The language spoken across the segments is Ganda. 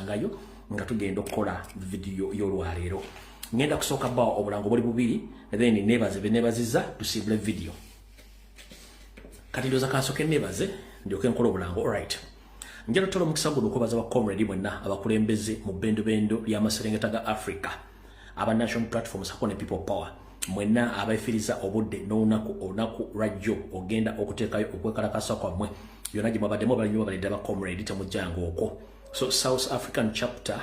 tusangayo nga tugenda okukola video y'olwaleero. Ngenda kusooka bawo obulango buli bubiri then nebaziza tusiibule video. Kati ndoza kansooke nebaze ndyoke nkola obulango. Alright. Njalo tolo mukisa guno okubaza ba comrade mwenna abakulembeze mu bendo ly'amaserengeta ga Africa aba national platforms hakone people power mwenna abaifiriza obudde n'onaku rajjo ogenda okuteekayo okwekalakasa kwammwe yonna gye mwabaddemu abalinyi babalidde aba comrade temujjango okwo. So South African chapter,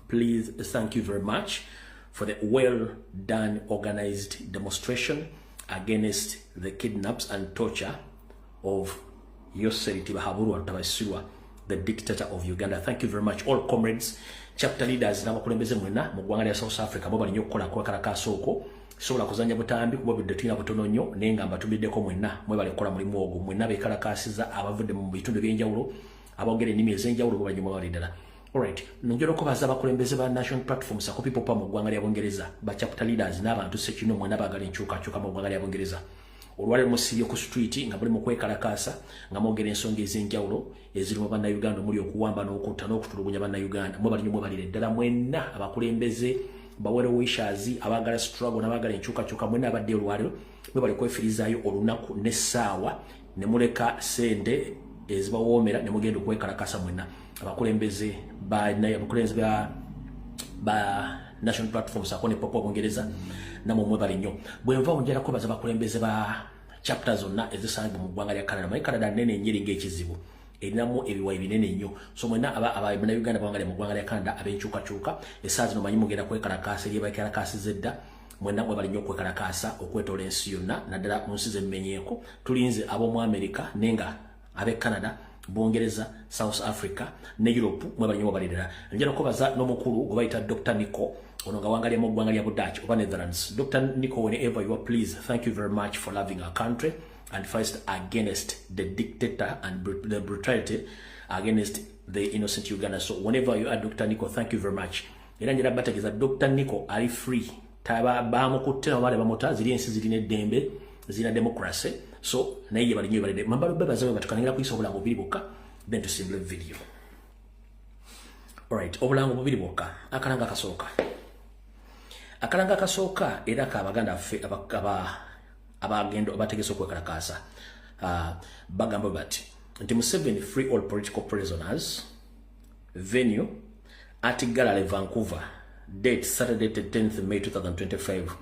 please, thank you very much for the well done organized demonstration against the kidnaps and torture of Yoseri Tibahaburwa Tabasirwa, the dictator of Uganda. Thank you very much, all comrades, chapter leaders, n'abakulembeze mwenna mu ggwanga lya South Africa bo balinyo okukola kwekalakaasa okwo. Sobola kuzanya butambi kuba bidde tulina butono nnyo naye nga mbatumiddeko mwenna mwebale kukola mulimu ogwo mwenna beekalakaasiza abavudde mu bitundu by'enjawulo aboogera ennimi ez'enjawulo bo balinyo mwebali ddala. Alright, njogera okubaza abakulembeze ba national platforms ako people power mu ggwanga lya Bungereza ba chapter leaders n'abantu sekino mwenna baagala enkyukakyuka mu ggwanga lya Bungereza. Olwaleero musibye ku street nga buli mu kwekalakaasa nga mwogera ensonga ez'enjawulo ezirimu bannayuganda omuli okuwamba n'okutta n'okutulugunya bannayuganda mwe balinyo mwebalire ddala mwenna abakulembeze bawere wishers abagala struggle n'abagala enkyukakyuka mwenna abadde olwaleero mwe bali kwefirizaayo olunaku n'essaawa ne muleka sente ezibawoomera ne mugenda okwekalakasa mwenna abakulembeze ba national platforms akone popo Bungereza namwe mwe bali nnyo. Bwe nva onjala kubaza abakulembeze ba chapter zonna ezisangibwa mu ggwanga lya Canada. Maye Canada nnene nnyeri ng'ekizibu erinamu ebiwayi binene nnyo. So mwenna abannayuganda bawangale mu ggwanga lya Canada ab'enkyukakyuka essaawa zino manyi mugenda kwekalakaasa eri abeekalakaasiza edda mwenna mwe bali nnyo okwekalakaasa okwetoola ensi yonna naddala mu nsi zemmenyeeko. Tulinze ab'omu America nenga ab'e Canada, Bungereza, South Africa ne Europe mwe bali nnyo bali ddala. Njala okubaza n'omukulu gwe bayita Dr. Nico ono nga wangalya mu ggwanga lya Budach oba Netherlands. Dr. Nico, whenever you are, please, thank you very much for loving our country and fight against the dictator and the brutality against the innocent Uganda. So whenever you are, Dr. Nico, thank you very much. Era njala bategeeza Dr. Nico ali free taba bamukutte abale bamuta ziri ensi zirina eddembe zirina democracy. So naye bali nnyo balide mambalo bebazawe batukanira kuyisa obulango bubiri bwokka then tusimbule video. Alright, obulango bubiri bwokka. Akalanga kasooka era kabaganda ffe abagendo abategese okwekalakaasa bagamba bati nti Museveni free all political prisoners. Venue at Gallery, Vancouver. Date Saturday 10th May 2025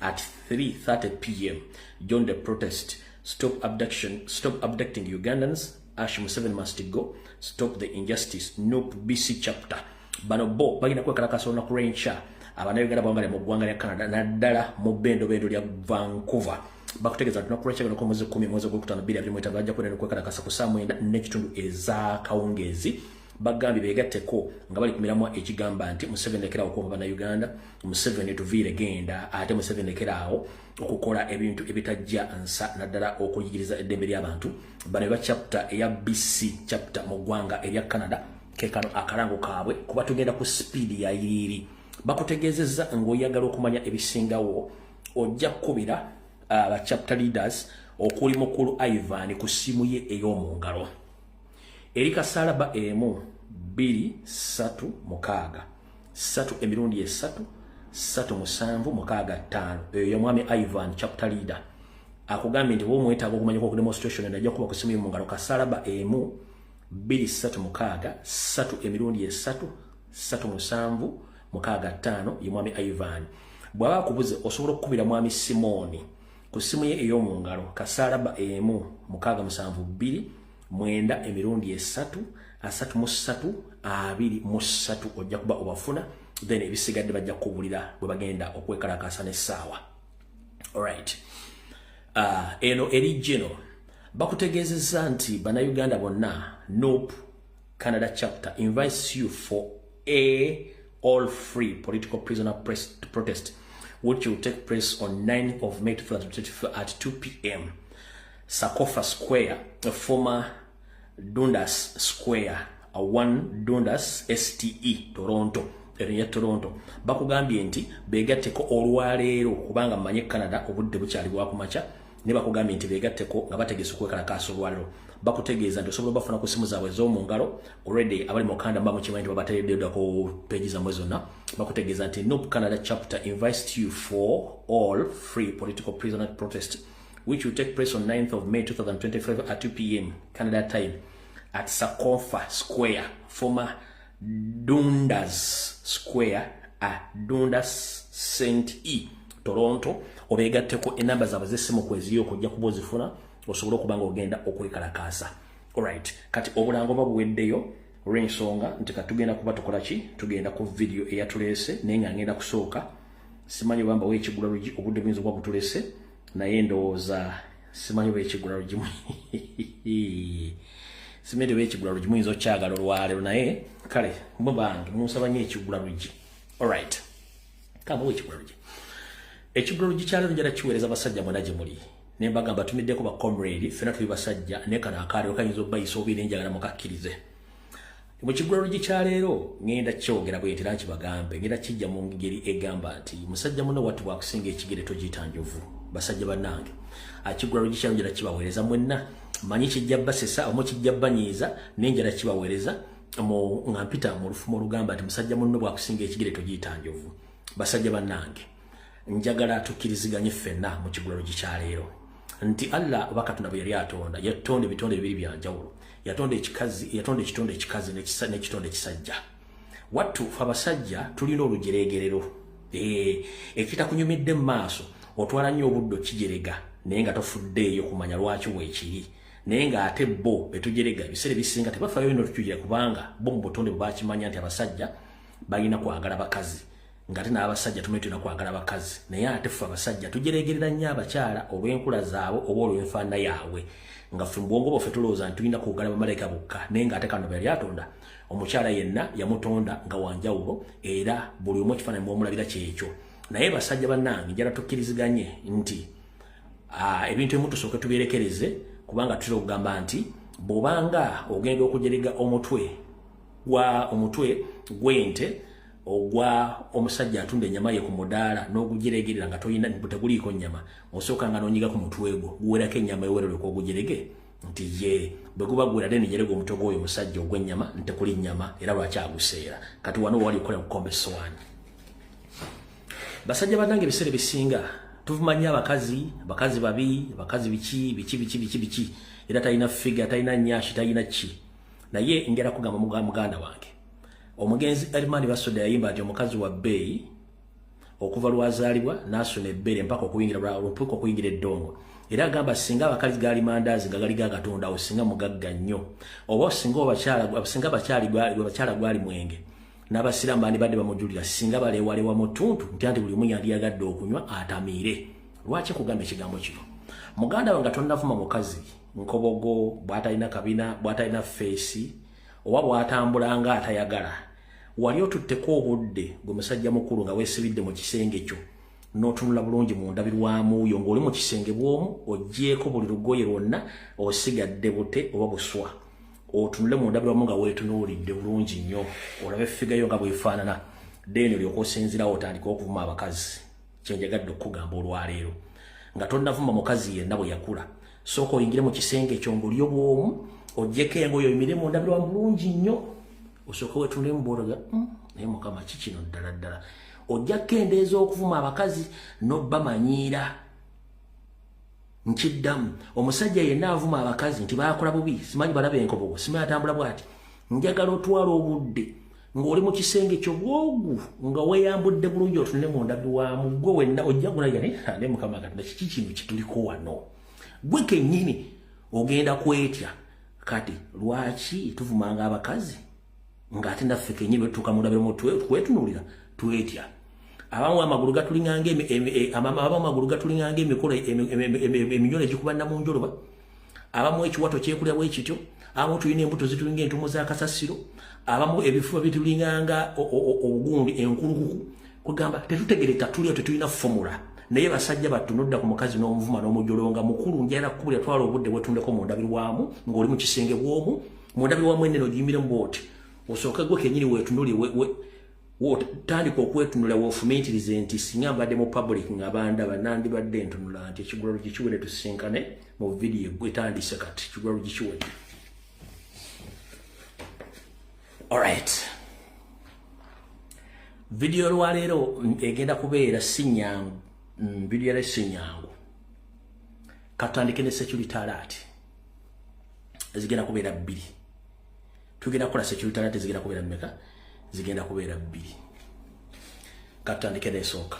at 3:30 p.m. Join the protest. Stop abducting Ugandans. Ash Museveni must go. Stop the injustice. Nope BC chapter. Bano bo bagina kwekalakaasa olunaku lw'enkya abannayuganda bawangale mu ggwanga lya Canada naddala mu bendo lya Vancouver. Bakutegeeza lunaku lw'ekyagala ku mwezi 10 mwezi gw'okutaano 2025 bajja kwenda okwekalakaasa ku saa 9:30 eza kawungeezi. Bagambye beegatteko nga bali ku miramwa ekigamba nti Museveni lekera okuuma bannayuganda, Museveni tuviire genda, ate Museveni lekeraawo okukola ebintu ebitajja nsa naddala okuyigiriza eddembe ly'abantu. Bano ba chapter eya BC chapter mu ggwanga erya Canada kekano akalango kaabwe kuba tugenda ku speed ya yiri. Bakutegeezezza ng'oyagala okumanya ebisingawo ojja kukubira aba chapter leaders okuli mukulu Ivan ku ssimu ye ey'omu ngalo. Eri kasalaba emu 236 3 emirundi 3 eyo mwami Ivan chapter leader akugambye nti bw'omwetaaga okumanya ku demonstration najja kuba ku ssimu y'omu ngalo. Kasalaba emu 236 3 emirundi 3 7 ye mwami Ivan. Bw'aba akubuze osobola okukubira mwami Simoni ku ssimu ye ey'omu ngalo. Kasalaba emu 672 9 emirundi 3 ojja kuba obafuna then ebisigadde bajja kubulira bwe bagenda okwekalakaasa n'essaawa. Alright, eno eri geno bakutegeezezza nti bannayuganda bonna Nope Canada chapter invites you for a all free political prisoner protest which will take place on 9th of May 2024 at 2 p.m. Sakofa Square, a former Dundas Square, a 1 Dundas STE, Toronto, area Toronto. Bakugambye nti beegatteko olwaleero kubanga mmanye Canada obudde bukyali bwa kumakya ne bakugambye nti beegatteko nga bategese okwekalakaasa olwaliro bakutegeeza nti osobola bafuna ku simu zaabwe ez'omu ngalo already abali mu Canada mba mukimanyi nti babateereddeko peegi zammwe zonna bakutegeeza nti NUP Canada chapter invites you for all free political prisoner protest which will take place on 9th of May 2025 at 2 p.m. Canada time at Sakonfa Square, former Dundas Square at Dundas St. E, Toronto. Obegatteko enamba zaabwe z'essimu kweziyo okujja kuba ozifuna osobola okuba nga ogenda okwekalakaasa. Alright, kati obulango babuweddeyo olw'ensonga nti kati tugenda kuba tukola ki? Tugenda ku video eyatuleese naye nga ngenda kusooka simanyi bamba w'ekigula lugi obudde buyinza okuba butulese naye ndowooza simanyi oba ekigula lugi simanyi oba ekigula lugi muyinza okyagala olwaleero naye kale mubange munsaba nnyo ekigula lugi. Alright, kamba w'ekigula lugi ekigula lugi kyaleero njala kiweereza basajja mwena gye muli ne mbagamba tumiddeko ba comrade ffenna tuli basajja naye kano akaaliwo kayinza obbayisa obiire njagala mukakkirize. Mu kigula lugi kyaleero ngenda kyogera bwe nti kibagambe ngenda kijja mu ngeri egamba nti musajja muno watu bwakusinga ekigere togiyita njovu. Basajja bannange akigula lugi kyalo njala kibaweereza mwenna manyi kijja basesa omu kijja banyiiza nenjala kibaweereza nga mpita mu lufumo olugamba nti musajja muno bwakusinga ekigere togiyita njovu. Basajja bannange njagala tukkiriziganye ffenna mu kigula lugi kyaleero nti Allah oba Katonda bwe yali atonda yatonda ebitonde bibiri bya njawulo. Yatonda ekitonde ekikazi n'ekitonde ekisajja. Wattu fe abasajja tulina olujeregerero ekitakunyumidde mu maaso otwala nnyo obudde kijerega naye nga tofuddeeyo kumanya lwaki weekiri naye ng'ate bo betujerega ebiseera ebisinga tebafaayo ino tutugira kubanga bo mu butonde bwe bakimanya nti abasajja balina kwagala bakazi ng'ate n'abasajja tumanyi tulina kwagala bakazi naye ate ffe abasajja tujeregerera nnyo abakyala olw'enkula zaabwe oba olw'enfaana yaabwe nga ffe mu bwongo bwaffe tulowooza nti tulina kwogala bamalayika bokka naye ng'ate Katonda bwe yali atonda omukyala yenna yamutonda nga wanjawulo era buli omu ekifaananyi mw'omulabira kyekyo. Naye basajja bannange njala tukkiriziganye nti ebintu ebimu tusooke tubyerekereze kubanga tutera okugamba nti bw'obanga ogenda okujerega omutwe gw'ente ogwa omusajja atunda ennyama ye ku mudaala n'ogujeregerera nga toyina teguliiko nnyama osooka nga n'onyiga ku mutwe gwo guwerako ennyama ewerereko ogujerege nti ye bwe guba gwera deni jerega omutwe gw'oyo omusajja ogw'ennyama ntekuli nnyama era lwaki aguseera kati wano wali okola kukomba essowaani. Basajja bannange ebiseera ebisinga tuvumanya abakazi babi bakazi biki era talina figa talina nnyashi talina ki naye ngera kugamba muganda wange omugenzi Elimani Basoda yayimba nti omukazi wa bbeeyi okuva lwazaalibwa n'asuna ebbere mpaka okuyingira eddongo era agamba singa abakazi gaali mandaazi nga gali gagatondawo singa mugagga nnyo oba singa abakyala gwali mwenge n'abasiraamu bandibadde bamujulira singa baleewaleewa mu ttuntu nti anti buli omu yandiyagadde okunywa atamiire. Lwaki kugamba ekigambo kino? Muganda wange tonnavuma mukazi nkobogo bw'atalina kabina bw'atalina feesi oba bw'atambulanga atayagala wali otutteko obudde gwe musajja mukulu nga weesibidde mu kisenge kyo n'otunula bulungi mu ndabirwamu yo ng'oli mu kisenge bw'omu oggyeko buli lugoye lwonna osigadde bute oba buswa otunule mu ndabirwamu nga weetunuulidde bulungi nnyo olabe effigayo nga bwefaanana then olyoka osinzirawo otandika okuvuma abakazi kyenjagadde okugamba olwaleero nga tonnavuma mukazi yenna bwe yakula sooka oyingire mu kisenge ekyo ng'olyo bw'omu oggyeko engoye oyimire mu ndabirwamu bulungi nnyo osooka weetunulemu bw'olaga naye mukama kikino ddala ojja kukendeeza okuvuma abakazi n'obbamanyiira. Nkiddamu omusajja yenna avuma abakazi nti baakola bubi simanyi balaba enkobogo simanyi atambula bw'ati njagala otwala obudde ng'oli mu kisenge kyo bwogu nga weeyambudde bulungi otunule mu ndabirwamu gwe wenna ojja gulaga ne mukama Katonda kiki kino kituliko wano gwe kennyini ogenda kwetya kati lwaki tuvumanga abakazi ng'ate naffe kennyini bwetutuuka mu ndabirwamu twetunuulira twetya abamu amagulu gatulinganga emikolo eminyolo egikuba namunjoloba abamu ekiwato kyekulya bwe kityo abamu tulina embuto zitulinga entumo za kasasiro abamu ebifuba bitulinganga obugundi enkulukuku kugamba tetutegereka tulio tetulina fomula naye basajja batunudda ku mukazi n'omuvuma n'omujolonga mukulu njala kubulya twala obudde bwetundeko mu ndabirwamu ng'oli mu kisenge bw'omu mu ndabirwamu ennene ogiyimire mu booti osooke gwe kennyini weetunuli wo tandika okwetunula wofumitirize nti singa mbadde mu public ng'abanda banandi badde ntunula nti ekigwalo gikiwere tusinkane mu video gwetandise kati ekigwalo gikiwere. Alright. Video lwaleero egenda kubeera sinyangu. Video ya sinyangu. Katandike ne security alert. Zigenda kubeera 2. Tugenda kukola security alert zigenda kubeera mmeka? Zigenda kubeera 2. Katandike ne soka.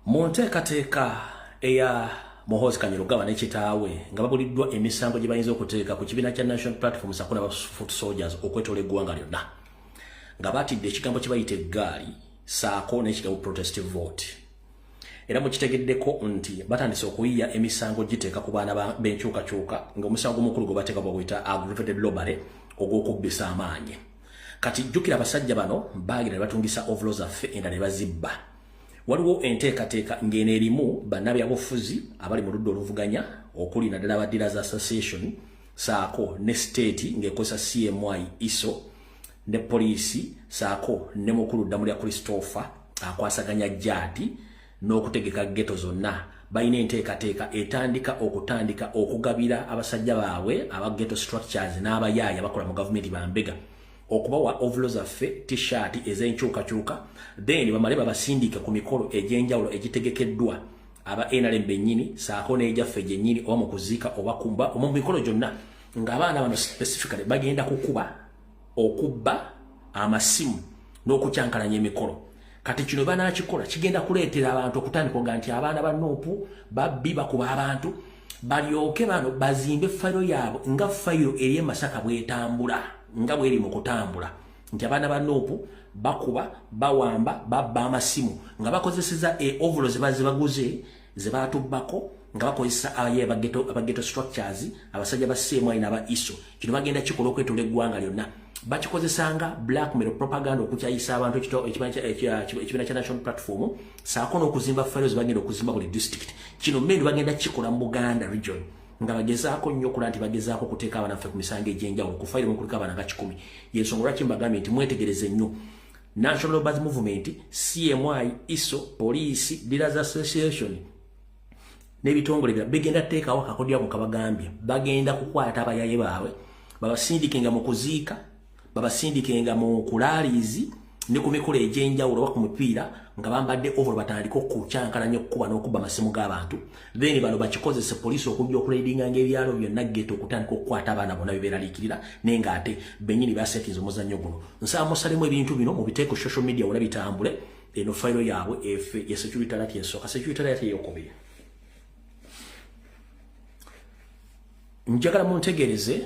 Monteekateeka eya Muhoozi Kanyarugaba n'ekitaawe nga babuliddwa emisango gye bayinza okuteeka ku kibiina kya National Platform sakuna ba foot soldiers okwetoola eggwanga lyonna. Nga batidde ekigambo kye bayita eggaali saako n'ekigambo protestive vote. Era mukitegeddeko nti batandise okuyiya emisango giteeka ku baana b'enkyukakyuka ng'omusango omukulu gwe bateeka baguyita aggravated robbery ogw'okubbisa amaanyi. Kati jjukira abasajja bano baagenda ne batungisa ovulo zaffe endala ne bazibba. Waliwo enteekateeka ng'eno erimu bannabyabufuzi abali mu ludda oluvuganya okuli naddala aba Dealers Association saako ne state ng'ekozesa CMY ISO ne poliisi saako ne mukulu Damulya Christopher akwasaganya jaati n'okutegeka ghetto zonna. Balina enteekateeka etandika okugabira abasajja baabwe aba ghetto structures n'abayaaya bakola mu gavumenti bambega okubawa ovulo zaffe t-shirt ez'enkyukakyuka then bamale babasindike ku mikolo egy'enjawulo egitegekeddwa aba NRM bennyini saako n'egyaffe gyennyini oba mu kuziika oba kumba mu mikolo gyonna ng'abaana bano specifically bagenda okubba amasimu n'okukyankalanya emikolo. Kati kino banakikola kigenda kuleetera abantu okutandika nga nti abaana ba Nuupu babbi bakuba abantu balyoke bano bazimbe fayiro yaabwe nga fayiro eri e Masaka bwetambula nga bweri mu kutambula nti abaana ba Nuupu bakuba bawamba babba amasimu nga bakozeseza ovulo zebaguze ze batubbako nga bakozesa abageto structures abasajja ba CMY n'aba ISO. Kino bagenda kikola okwetoola eggwanga lyonna. Bakikozesanga blackmail propaganda okukyayisa abantu ekibiina kya National Platform saako n'okuzimba fayiro bagenda okuzimba buli district. Kino mmene bagenda kikola mu Buganda region nga bagezaako nnyo okulaba nti bagezaako okuteeka abaana ffe ku misango egy'enjawulo ku fayiro mukuliko abaana nga 10. Y'ensonga lwaki mbagambye nti mwetegereze nnyo National Labour Movement, CMY, ISO, Police, Dealers Association n'ebitongole bya begenda teekawo akakodya mu kabagambye bagenda kukwata abayaye baabwe babasindikenga mu kuziika babasindikenga mu kulaalizi ne ku mikolo egy'enjawulo oba ku mupiira nga bambadde ovulo batandika okukyankalanya okukuba n'okubba amasimu g'abantu then bano bakikozese poliisi okujja okuleedinga ng'ebyalo byonna ghetto okutandika okukwata abaana bonna bebeeraliikirira naye ng'ate bennyini basetinze omuzannyo guno. Nsaba musalemu ebintu bino mubiteeke ku social media wala bitambule eno fayiro yaabwe efe ye security alert ensooka security alert eyokubiri. Njagala muntegereze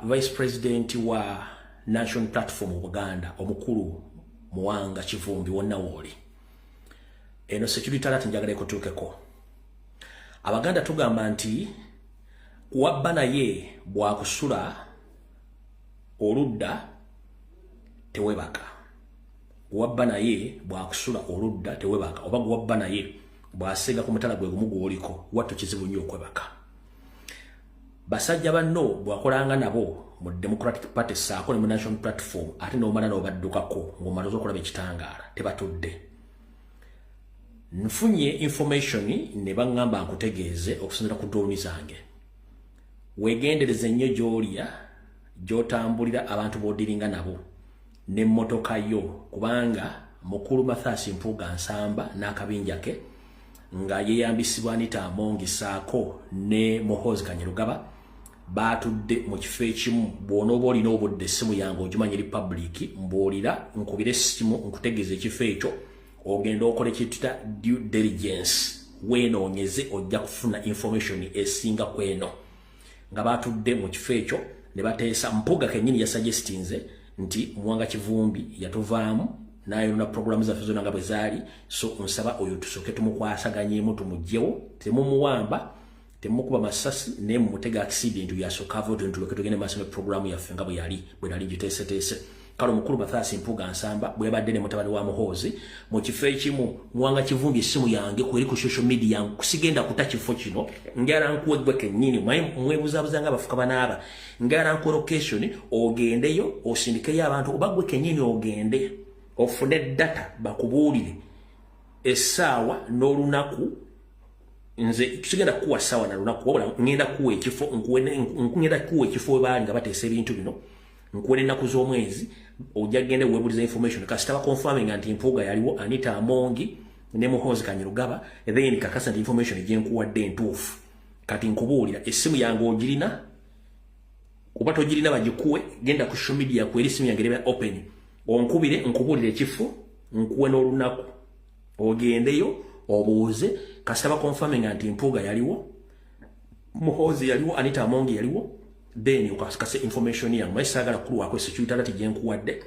Vice President wa National Platform Buganda omukulu Muwanga Kivumbi wonna woli. Eno security alert njagala ekutuukeko. Abaganda tugamba nti kuwabba naye bwakusula oludda tewebaka. Kuwabba naye bwakusula oludda tewebaka oba kuwabba naye bwasenga ku mutala gwe gumu gwoliko wattu kizibu nnyo okwebaka. Basajja banno bwakolanga nabo mu Democratic Party saako ne mu National Platform ate n'omala n'obaddukako ng'omala okulaba ekitangaala tebatudde. Nfunye information ne baŋŋamba nkutegeeze okusinziira ku drone zange. Weegendereze nnyo gy'olya gy'otambulira abantu b'odiringa nabo n'emmotoka yo kubanga mukulu Mathias Mpuuga Nsamba n'akabinja ke nga yeeyambisibwa Anita Amongi saako ne Muhoozi Kanyarugaba batudde mu kifo ekimu bw'onooba olina obudde essimu yange ogimanya eri public mbuulira nkubira essimu nkutegeeza ekifo ekyo ogenda okola ekituta due diligence weenoonyeze ojja kufuna information esinga ku eno. Nga batudde mu kifo ekyo ne bateesa Mpuuga kennyini yasuggestinze nti Muwanga Kivumbi yatuvaamu n'ayona programu zaffe zonna nga bwe zaali so nsaba oyo tusooke tumukwasaganyeemu tumugyewo temumuwamba temukuba masasi ne mumutega accident yasooka avo tugende maaso ne programu yaffe nga bwe yali giteeseteese. kalo mukuru Mathasi Mpuga Nsamba bwe badde ne mutabani wa Muhoozi mu kifo ekimu mwanga kivumbi essimu yange kweri ku social media kusigenda kutakifo kino ngara nkuwe kennyini mwebuzabuza nga bafuka banaaba ngara nku location ogendeyo osindikeyo abantu obagwe kennyini ogende ofune data bakubuulire essaawa n'olunaku nze kigenda kuwa sawa na lunaku wabula ngenda kuwa ekifo ngenda kuwa ekifo baali nga bateesa ebintu bino nkuwene ennaku z'omwezi ojja gende weebuliza information kasita bakonfirming nti Mpuga yaliwo Anita Amongi ne Muhoozi Kanyirugaba then kakasa nti information gye nkuwadde entuufu kati nkubuulira essimu yange ogirina kuba togirina bagikuwe genda ku social media kweri essimu yange eba open onkubire nkubuulire ekifo nkuwe n'olunaku ogendeyo obuuze kasita bakonfirming nti Mpuga yaliwo Muhoozi yaliwo Anita Amongi yaliwo then ukasikase information yangu maisagala kulwako security alert gye nkuwadde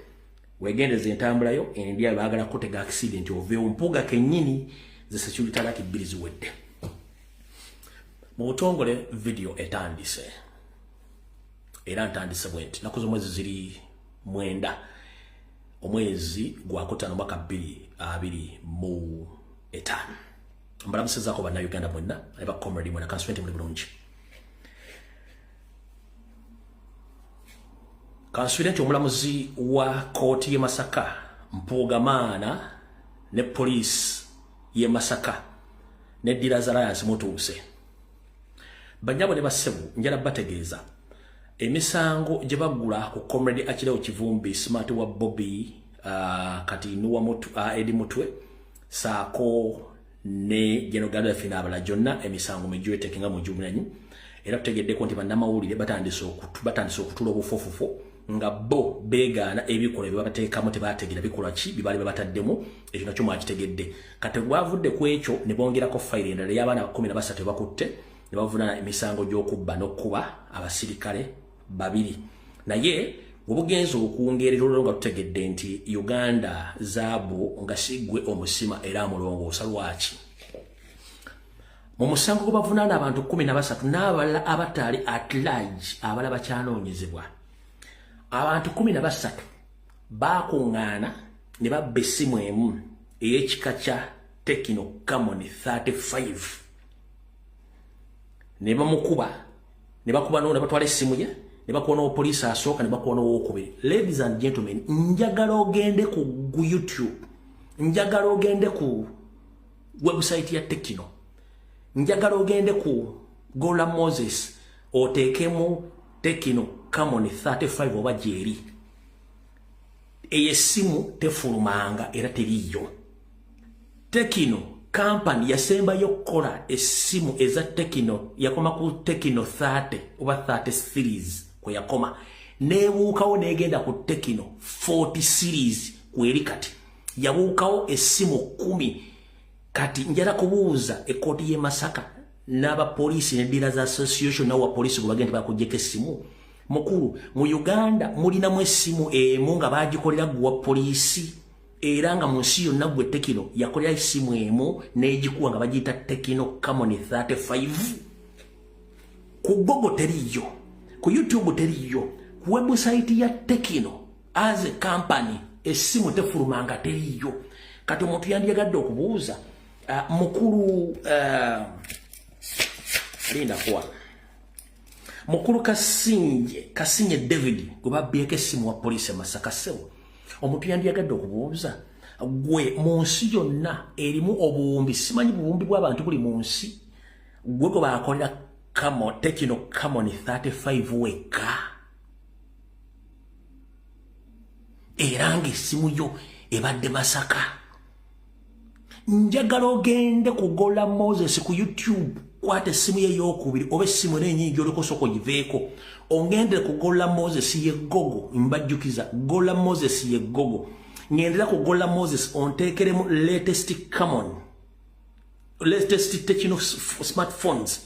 wegendeze entambulayo endia baagala kutega accident ove Mpuga kennyini ze security alert bbiri ziwedde mu butongole video etandise era ntandise bwenti nakuzo mwezi ziri 9 omwezi gwa kotano mwaka 2025 mbalamusezako bana Uganda mwenna aba comrade mwana kanswente muri bulungi Kanswirenti omulamuzi wa kooti ye Masaka Mpuga Maana ne police ye Masaka ne Dealers Alliance mutuuse banyabo ne basebu njala bategeeza emisango gye bagula ku comrade Akireo Kivumbi Smart wa Bobby kati nuwa mutu Edi Mutwe saako ne General Gaddafi n'abala jonna emisango mejwe tekinga mu jumunanyi era tutegedde ko nti bannamawulire batandise okutula obufofofo nga bo begaana ebikola bye babateekamu tebategeera bikola ki bibali babataddemu ekyo nakyo mwakitegedde kati gwavudde ku ekyo ne bongerako fayiro endala y'abaana 13 bakutte ne bavunana emisango gy'okubba n'okkuba abasirikale 2 naye obugenzo okwongerera olwo nga tutegedde nti Uganda zaabu nga sigwe omusima era amulongoosa lwaki mu musango gwe bavunana abantu 13 n'abalala abataali at large abala bakyanoonyezebwa abantu 13 bakuŋŋaana ne babba essimu emu ey'ekika kya Tecno Camon 35 ne bamukuba ne bakuba ne batwala essimu ye ne bakuba n'opoliisi asooka ne bakuba n'owokubiri. Ladies and gentlemen, njagala ogende ku YouTube, njagala ogende ku website ya Tecno, njagala ogende ku Gola Moses oteekemu Tecno Camon 35 oba jeri eyesimu tefulumanga era teriyo. Tecno company yasembayo kola esimu eza Tecno yakoma ku Tecno 30 oba 30 series kwe yakoma nebuukawo negenda ku Tecno 40 series kweri kati yabuukawo esimu 10 kati njala kubuuza ekoti ye Masaka n'aba police ne Dealers Association n'awa police kubagenda bakujjeka esimu mukuru mu Uganda mulina mu esimu emu nga bagikolera gwa police era nga mu nsi yonna gwe Tecno yakolera esimu emu n'egikuwa nga bagiyita Tecno Camon 35 ku Google teriyo ku YouTube teriyo ku website ya Tecno as a company esimu tefulumanga teriyo kati omuntu yandiyagadde okubuuza mukuru linda kwa mukuru Kasinye David gubabiyeke simu wa police Masaka sewo omuntu yandiyagadde okubuuza gwe mu nsi yonna erimu obuwumbi simanyi buwumbi bw'abantu buli mu nsi gwe go bakolera Tecno Camon 35 weka era ng'essimu yo ebadde Masaka. Njagala ogende ku Gola Moses ku YouTube kwate simu ye yokubiri obe simu n'enyingi olukosoko giveeko ongende ku Gola Moses ye gogo mbajjukiza Gola Moses ye gogo ngendera ku Gola Moses ontekeremu latest Tecno smartphones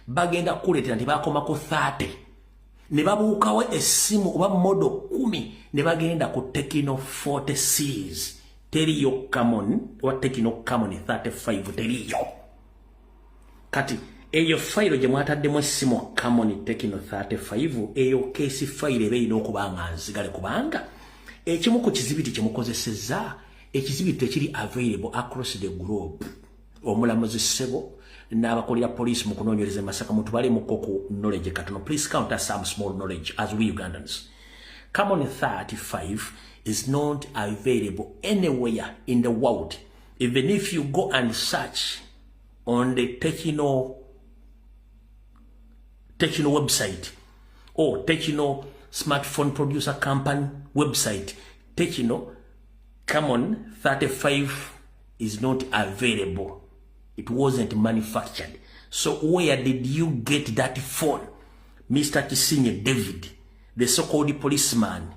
bagenda kuletera nti bakoma ku 30 ne babuukawo essimu oba modo 10 ne bagenda ku Tecno 40 series teriyo Camon wa Tecno Camon 35 teriyo kati eyo file gye mwataddemu essimu Camon Tecno 35 eyo case file ebe ino okubanga nzigale kubanga ekimu ku kizibiti kye mukozesezza ekizibiti ekiri available across the globe omulamuzi ssebo n'abakolera police mu kunoonyereza Masaka mutubale mu koko knowledge katono. Please count us some small knowledge as we Ugandans. Common 35 is not available anywhere in the world. Even if you go and search on the Techno website or Techno smartphone producer company website, Techno Common 35 is not available. It wasn't manufactured. So where did you get that phone? Mr. Kisinye David, the so-called policeman.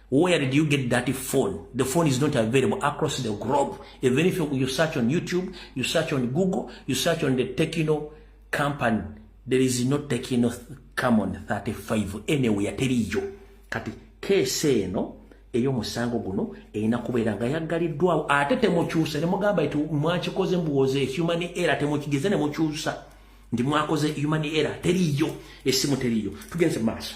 Where did you get that phone? The phone is not available across the globe. Even if you search on YouTube, you search on Google, you search on the Techno company, there is no Techno Common 35 anywhere. Teriyo. Kati kese no eyo musango guno erina kubeera nga yaggaliddwawo ate temukyusa ne mugamba nti mwakikoze mbuwoze human error temukigeze ne mukyusa ndi mwakoze human error. Teriyo. Esimu teriyo. Tugenze maaso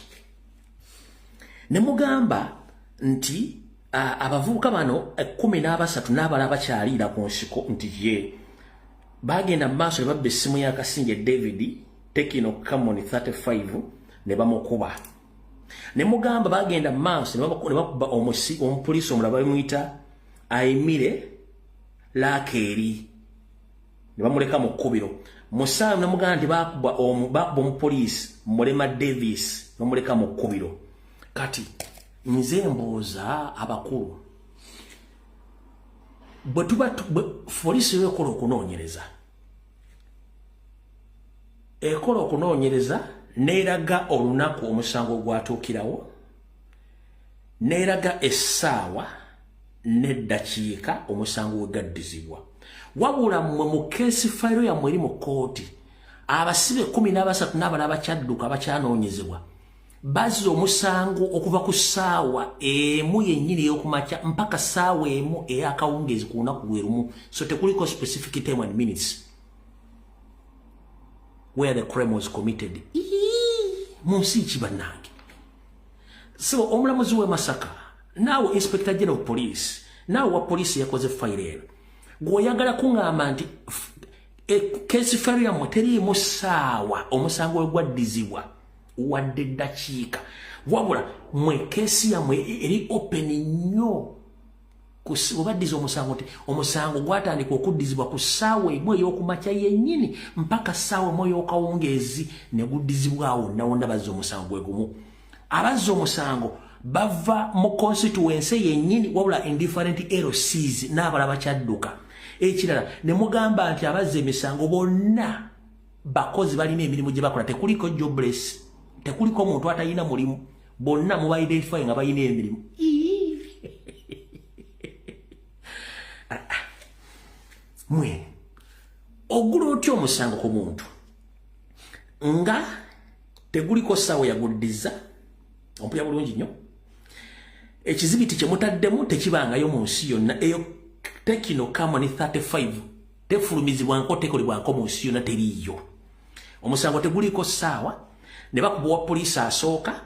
ne mugamba nti abavubuka bano 13 n'abala bakyaliira ku nsiko nti ye bagenda maaso ne babba essimu ya Kasinje David Techno Common 35 ne bamukuba. Ne mugamba bagenda maaso ne bakuba omupoliisi omulala bamuyita Aimire Lakeri ne bamuleka mu kkubiro. Musamu ne mugamba nti bakuba omupoliisi Mulema Davis bamuleka mu kkubiro. Kati nze mbooza abakulu bwe tuba polisi yekola okunoonyereza n'eraga olunaku omusango gwatuukirawo n'eraga essaawa n'eddakiika omusango we gaddizibwa. Wabula mmwe mu keesi fayiro yammwe eri mu kkooti abasibe 13 n'abala abakyadduka abakyanoonyezebwa bazza omusango okuva ku ssaawa emu yennyini ey'okumakya mpaka ssaawa emu ey'akawungeezi ku lunaku lwe lumu. So tekuliko specific time and minutes where the crime was committed. Munsi ki bannange. So omulamuzi w'e Masaka naawe Inspector General of Police naawe wa poliisi yakoze fayiro eno gw'oyagala kuŋŋamba nti keesi fayiro yammwe teriimu ssaawa omusango we gwaddizibwa wadde eddakiika wabula mwe keesi yammwe eri open nnyo obaddiza omusango nti omusango gwatandika okuddizibwa ku ssaawa emu ey'okumakya yennyini mpaka ssaawa emu ey'okawungeezi ne guddizibwawo nawonna bazza omusango gwe gumu. Abazza omusango bava mu constituency yennyini wabula indifferent LCs n'abala bakyadduka. Ekirala ne mugamba nti abazza emisango bonna bakozi balina emirimu gye bakola. Tekuliko jobless, tekuliko omuntu atalina mulimu, bonna muba identify nga balina emirimu. Mwe ogula otya omusango ku muntu nga teguliko ssaawa yaguddiza ompulya bulungi nnyo. Ekizibiti kye mutaddemu tekibangayo mu nsi yonna. Eyo Techno Common 35 tefulumizibwanko tekolebwanko mu nsi yonna teriiyo. Omusango teguliko ssaawa ne bakuba owa poliisi asooka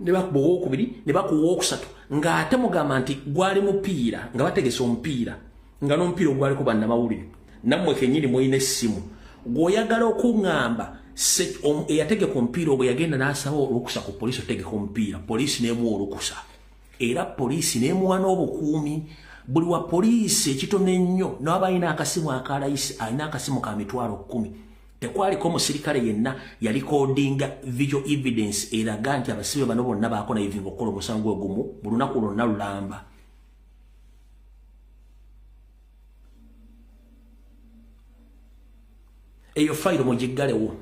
ne bakuba owokubiri ne bakuba owokusatu ng'ate mugamba nti gwali mupiira nga bategesa omupiira nga n'omupiira ogwaliko bannamawulire nammwe kennyini mulina essimu gw'oyagala okuŋŋamba eyategeka omupiira ogwo yagenda n'asaba olukusa ku poliisi otegeka omupiira poliisi n'emuwa olukusa era poliisi n'emuwa n'obukuumi. Buli wa poliisi ekitono ennyo n'abalina akasimu akalayisi alina akasimu ka mitwalo 10. Tekwaliko omusirikale yenna yalikodinga visual evidence eraga nti abasibe bano bonna baako na ivinga okukola omusango ogumu mu lunaku lwonna lulamba. Eyo fayiro mugiggalewo.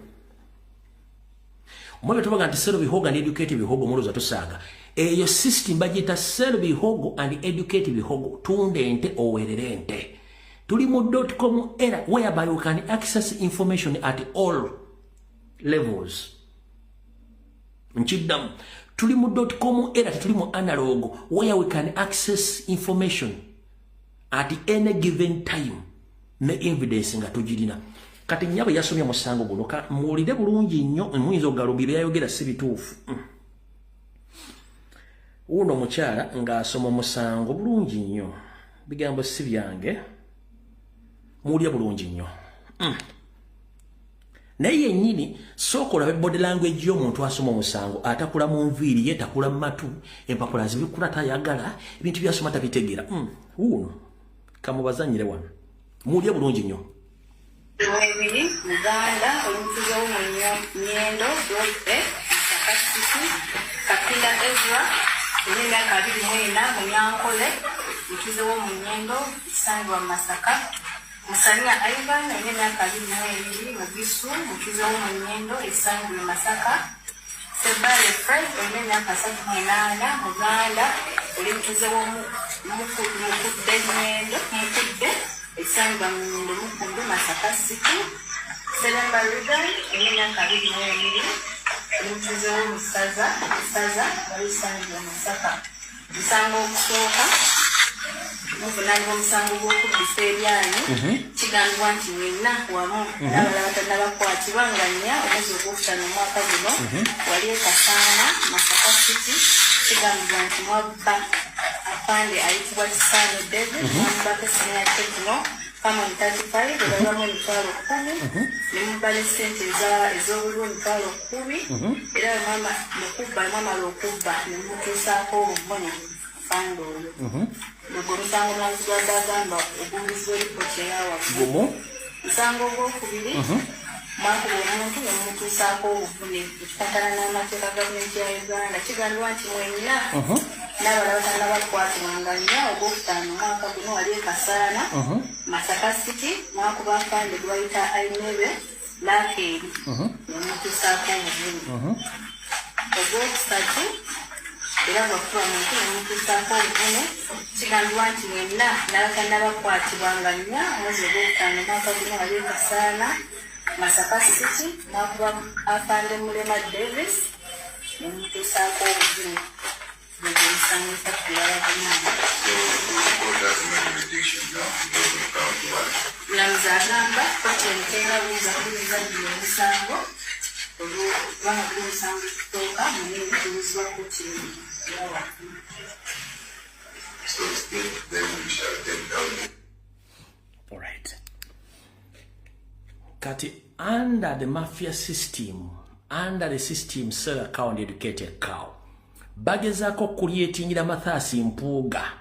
Omwe tubaga nti Selo Bihogo and Educative Bihogo muloza tusaaga. Eyo system bagita Selo Bihogo and Educative Bihogo tunde ente owerere ente. Tulimu.com era whereby you can access information at all levels. Nchidam. Tulimu.com era tulimu analog where we can access information at any given time. Ne evidence nga tujirina. Kati nyabo yasomya musango guno ka mulide bulungi nnyo muyinza ogalubira yayogera si bituufu. uno mukyala ng'asoma musango bulungi nnyo bigambo si byange muwulya bulungi nnyo naye yennyini sooka olabe body language y'omuntu asoma omusango atakula mu nviiri ye takula mu matu empapula zibikula tayagala ebintu byasoma tabitegeera uno kamubazanyire wano muwulya bulungi nnyo Ebiri Uganda olutuzo w'umunyendo Dose Sakasiki Kapila Ezra emyaka 24 Munyankole olutuzo w'umunyendo Sangwa Masaka Musania Ivan emyaka 22 Mugisu olutuzo w'umunyendo Sangwa Masaka Sebale Fred emyaka 38 Uganda olutuzo w'umunyendo Mukudde Esanga Mundo Mukundu Masaka City Selemba Rudan emyaka 22 olutuzo w'omusaza walisangibwa Masaka musango okusooka muvunaanibwa omusango gw'okubbisa ebyanyi kigambibwa nti mwenna wamu n'abalala batannabakwatibwa nga nnya omwezi ogwokutaano omwaka guno wali ekasaana Masaka City kigambibwa nti mwabba apande ayitibwa Kisaano David mwamubaka essina ya Tekno Common 35 ebalwamu emitwalo 10 ne mubala ssente ez'obuliwo emitwalo 10 era mwamala okubba ne mutuusaako obuvune fande oyo ogwo musango mwanzigwadde agamba oguliza lipooti eyawaggulu musango ogwokubiri mwakuba omuntu ne mumutuusaako obuvune ekipatana n'amateeka gavumenti ya Uganda kigambibwa nti mwenna n'abalala batannabakwatibwanga nnyo ogwokutaano omwaka guno wali ekasaana Masaka City mwakuba afande gwe bayita Ainebe Lakeeri ne mumutuusaako obuvune ogwokusatu era bwakuba muntu ne mumutuusaako obuvune kigambibwa nti mwenna n'abatannabakwatibwanga nnyo omwezi ogwokutaano omwaka guno wali ekasaana Masaka City mwakuba afande Mulema Davis ne mumutuusaako obuvune Namzagamba kote mtenga uza kuliza ndiyo musango wana kuli musango kutoka mwini kutuuzwa kuti Alright. Kati under the mafia system, under the system sell a cow and educate a cow. Bagezako kulietingira Mathasi Mpuuga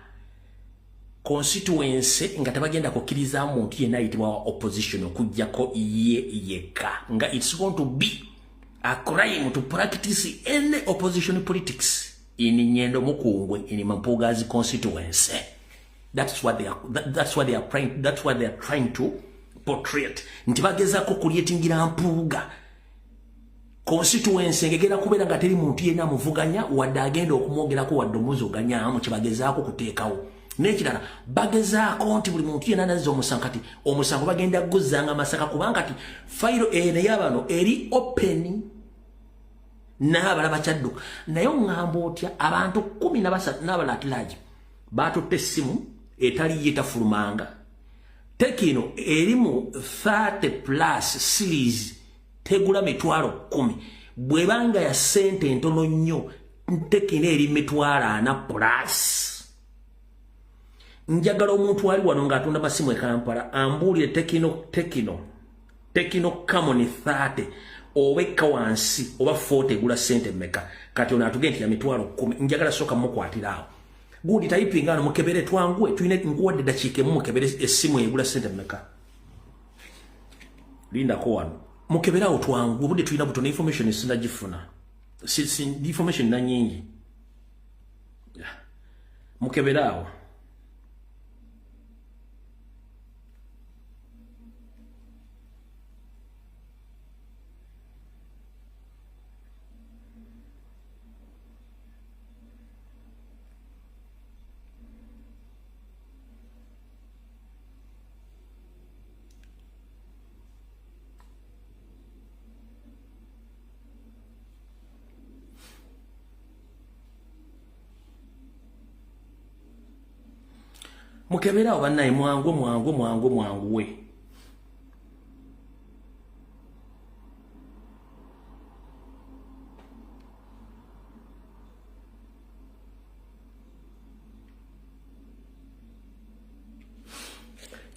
constituency nga tabagenda kukkiriza muntu yenna ayitibwa opposition okujjako yeka nga it's going to be a crime to practice any opposition politics in Nyendo Mukungwe in Mpuuga's constituency. That's what they are trying to portray. Nti bagezako kulietingira Mpuuga constituency ngegera kubeera nga teri muntu yenna muvuganya wadde agenda okumwogerako wadde omuzoganyaamu kyebagezaako kuteekawo n'ekirala bagezaako nti buli muntu yenna nazza omusango kati omusango bagenda guzzanga Masaka kubanga kati fayiro ey'abano eri open n'abala bakyadduka naye oŋŋamba otya abantu 13 n'abala atilaaji baatutte essimu etali yetafulumanga Tekino erimu 30 plus series tegula mitwalo 10 bwebanga ya sente entono nnyo Tekino eri mitwalo 4 plus njagala omuntu ali wano ng'atunda masimu e Kampala ambuulire Tekino Common 30 obekka wansi oba 40 egula sente mmeka kati ono atugenda ya mitwalo 10 njagala soka mukwatiraawo gundi typing ano mukebere twanguwe tuyine nkuwadde dakiika mukebere essimu egula sente mmeka linda ko wano mukeberawo twangu budde tuyina butono information sinagifuna si information na nyingi mukeberawo mukeberawo bannaye mwangu we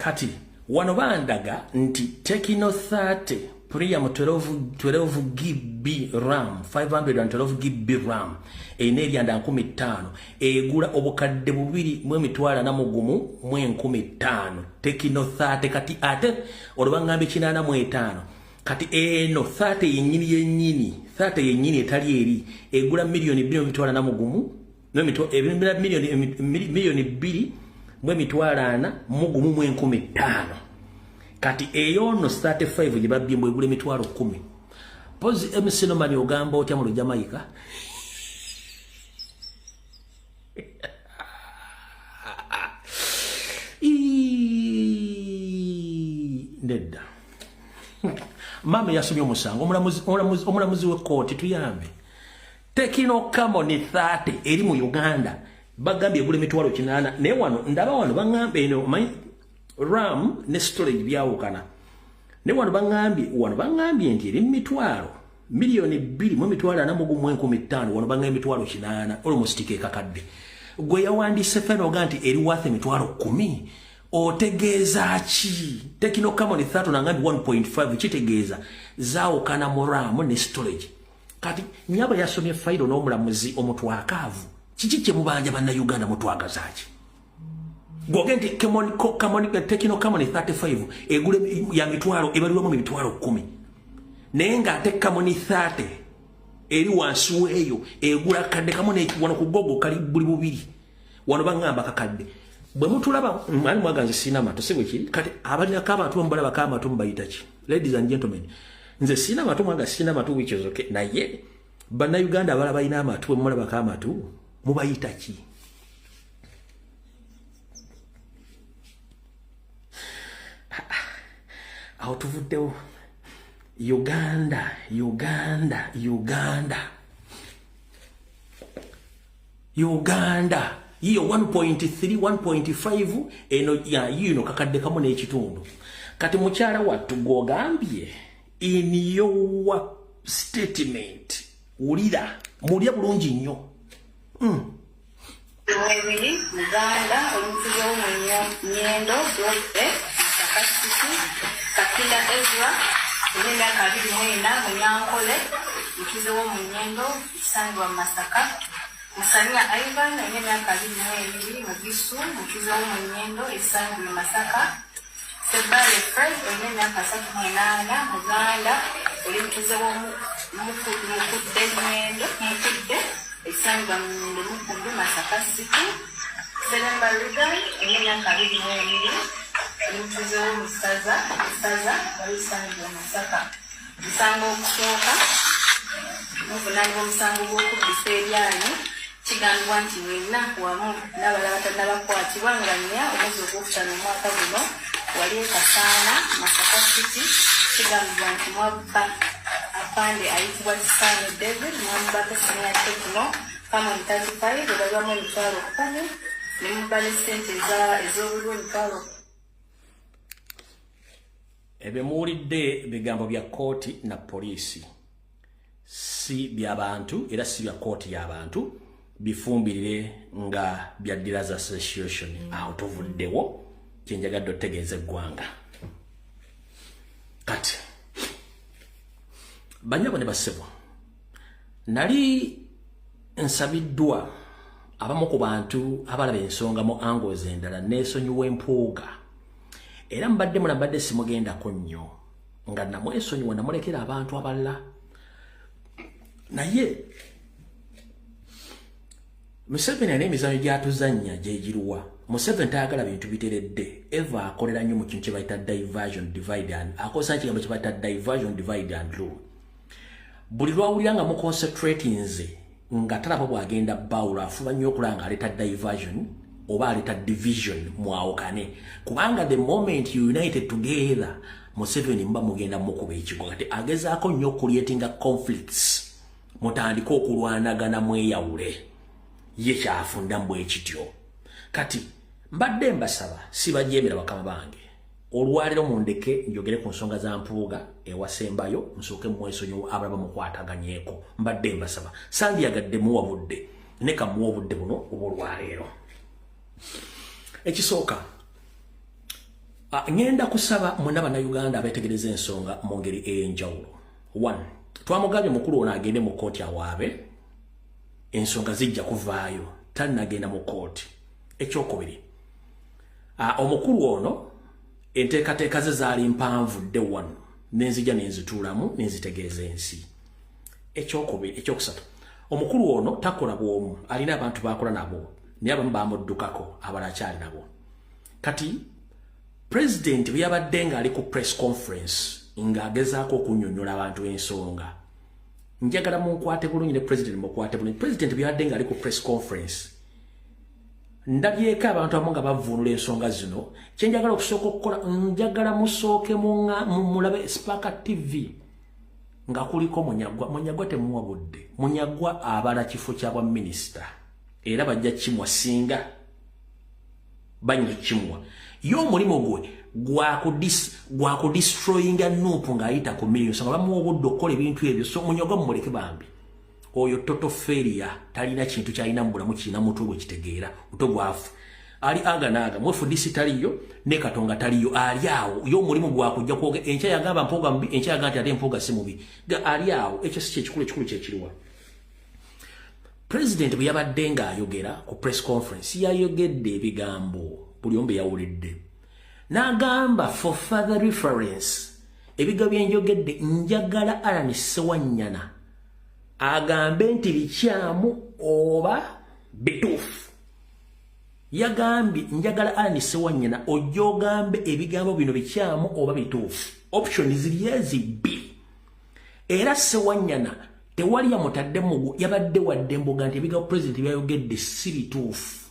kati wano bandaga nti Tecno 30 Priam 12 GB RAM 512 GB RAM eneryanda 15 egula obukadde bubiri mwe mitwala na mugumu mwe 15 Tecno 30 kati ate olubangambe kinana mwe 5 kati eno 30 yenyini etali eri egula milioni 2 mitwala na mugumu milioni 2 mwe mitwala na mugumu mwe 15 kati eyono 35 jibabye mbwe mitwalo 10 pozi MC no mali ogamba otya mu Jamaica nedda mama yasomye omusango omulamuzi w'ekkooti tuyambe Tecno Camon 30 eri mu Uganda bagambye egula mitwalo 8 naye wano ndaba wano bangambe eno RAM ne storage byawukana ne wano bangambye nti eri mitwalo milioni 2 mu mitwalo na mugumu 15 wano bangambye mitwalo 8 almost kakadde gwe yawandise feno ganti eri worth mitwalo 10 otegeeza ki Tecno Camon 30 nangambye 1.5 kitegeeza zaawukana mu RAM ne storage kati nyaba yasomye failo n'omulamuzi omutwakaavu kiki kye mubanja banna Uganda mutwagazaaki Gogenti Tecno Camon 35 egule ya mitwalo ebaliwa mu mitwalo 10 nenga ate Camon 30 eri wansu eyo egula kadde Camon wano ku gogo kali buli bubiri wano bangamba kakadde bwe mutulaba mwali mwaganze sinama tosebwe kiri kati abanya kama tu mbala bakama tu mbayitachi ladies and gentlemen nze sinama tu mwanga sinama tu which is okay na ye bana Uganda bala bayina amatu mbala bakama tu mubayitachi Outuvuddewo Uganda iyo 1.3 1.5 eno ya yino kakadde kamo n'ekitundu kati mukyala wattu gogambye in your statement ulira mulya bulungi nnyo Webiri Uganda olutuzo nyendo dote sakasiti Kakila Ezra Elena Kabiri Mwena Munyankole Mkizo wo Munyendo Isandu wa Masaka Musania Ivan Elena Kabiri Mwena Mugisu Mkizo wo Munyendo Isandu wa Masaka Sebale Fred Elena Kasaki Mwenanya Muganda Mkizo wo Mukude Mwendo Mukude Isandu wa Mukude Masaka City Selemba Rugai Elena Kabiri Mwena Mtuzo musaza balisangi omusaka musango okusoka muvunani omusango gw'okubiseriani kigambibwa nti wenna wamu n'abalala tannabakwatibwa nga nnya omwezi ogwokutaano omwaka guno wali ekasaana Masaka City kigambibwa nti mwabuka apande ayitibwa Kisaano David mwamubaka senior Tecno Camon 35 ebalwamu emitwalo 10 ne mubala ssente ez'obulwa emitwalo ebe muwulidde bigambo bya kooti na polisi si by'abantu era si bya kooti y'abantu bifumbirire nga bya Dealers Association outuvuddewo kyenjagadde otegeeza eggwanga kati banyabo ne basebo nali nsabiddwa abamu ku bantu abalaba ensonga mu angles endala neesonyiwa empuuga era mbadde simugendako nnyo nga namwesonyiwa namulekera abantu abalala naye Museveni n'emizanyo gy'atuzannya gyegiruwa Museveni tayagala bintu biteredde eva akolera nnyo mu kintu kye bayita diversion divide and akozesa ekigambo kye bayita diversion divide and rule buli lwawulira nga muconcentrate nze nga talaba bwagenda bawula afuba nnyo okulaba nga aleeta diversion oba aleta division mwawukane kubanga the moment you united together Museveni mba mugenda mukuba ekigo kati agezaako nnyo creatinga conflicts mutandika okulwanagana mweyawule ye kyafunda mbwe ekityo kati mbadde mbasaba sibajeemera bakama bange olwaliro mundeke njogere ku nsonga za mpuuga ewasembayo nsooke mwesonyiwa abalaba mukwataganyeeko mbadde mbasaba sandyagadde muwabudde ne kamuwabudde buno obwolwaleero ekisooka Ngenda kusaba mwena bannayuganda abeetegereza ensonga mu ngeri ey'enjawulo. 1. Twamugambye mukulu ono agende mu kkooti awaabe, ensonga zijja kuvaayo, tannagenda mu kkooti. Ekyokubiri, omukulu ono enteekateeka ze zaali mpanvu dde wano, nenzija nenzituulamu nenzitegeeza ensi. Ekyokusatu, omukulu ono takola bw'omu, alina abantu bakola nabo, naye abamu bamuddukako, abalala akyali nabo. Kati President bwe yabadde ng'ali ku press conference ng'agezaako okunnyonnyola abantu ensonga, njagala munkwate bulungi ne President mukwate bulungi. President bwe yabadde ng'ali ku press conference ndabyeko abantu abamu nga bavuunula ensonga zino. Kye njagala okusooka okukola, njagala musooke mulabe Spark TV nga kuliko Munyagwa temuwabudde. Munyagwa abala kifo kya bwa minisita era bajja kimwa singa banywa kimwa. Yo mulimo gwe gwa ku destroyinga Nuupu ng'ayita ku million sanga bamuwa obudde okukola ebintu ebyo. So Munyagwa mumuleke bambi. Oyo toto failure talina kintu kyalina mu bulamu kirina mutwe gwe kitegeera mutwe gwafu. Ali aganaaga mwefu disi taliyo ne Katonga taliyo, ali awo. Yo mulimu gwakujja kwoga enkya yagamba mpoga mbi, enkya yagamba ate mpoga si mubi. Ali awo. Ekyo si kyekikulu kyekiriwa. President bwe yabadde ng'ayogera ku press conference yayogedde ebigambo buli omu yawulidde. N'agamba for further reference ebigambo byenjogedde njagala Allan Ssewanyana agambe nti bikyamu oba bituufu. Yagambye njagala Allan Ssewanyana ojja ogambe ebigambo bino bikyamu oba bituufu. Option ziri ezibbiri. Era Ssewanyana tewali yamutadde mugu, yabadde wadde mbuga nti ebigambo President byayogedde si bituufu.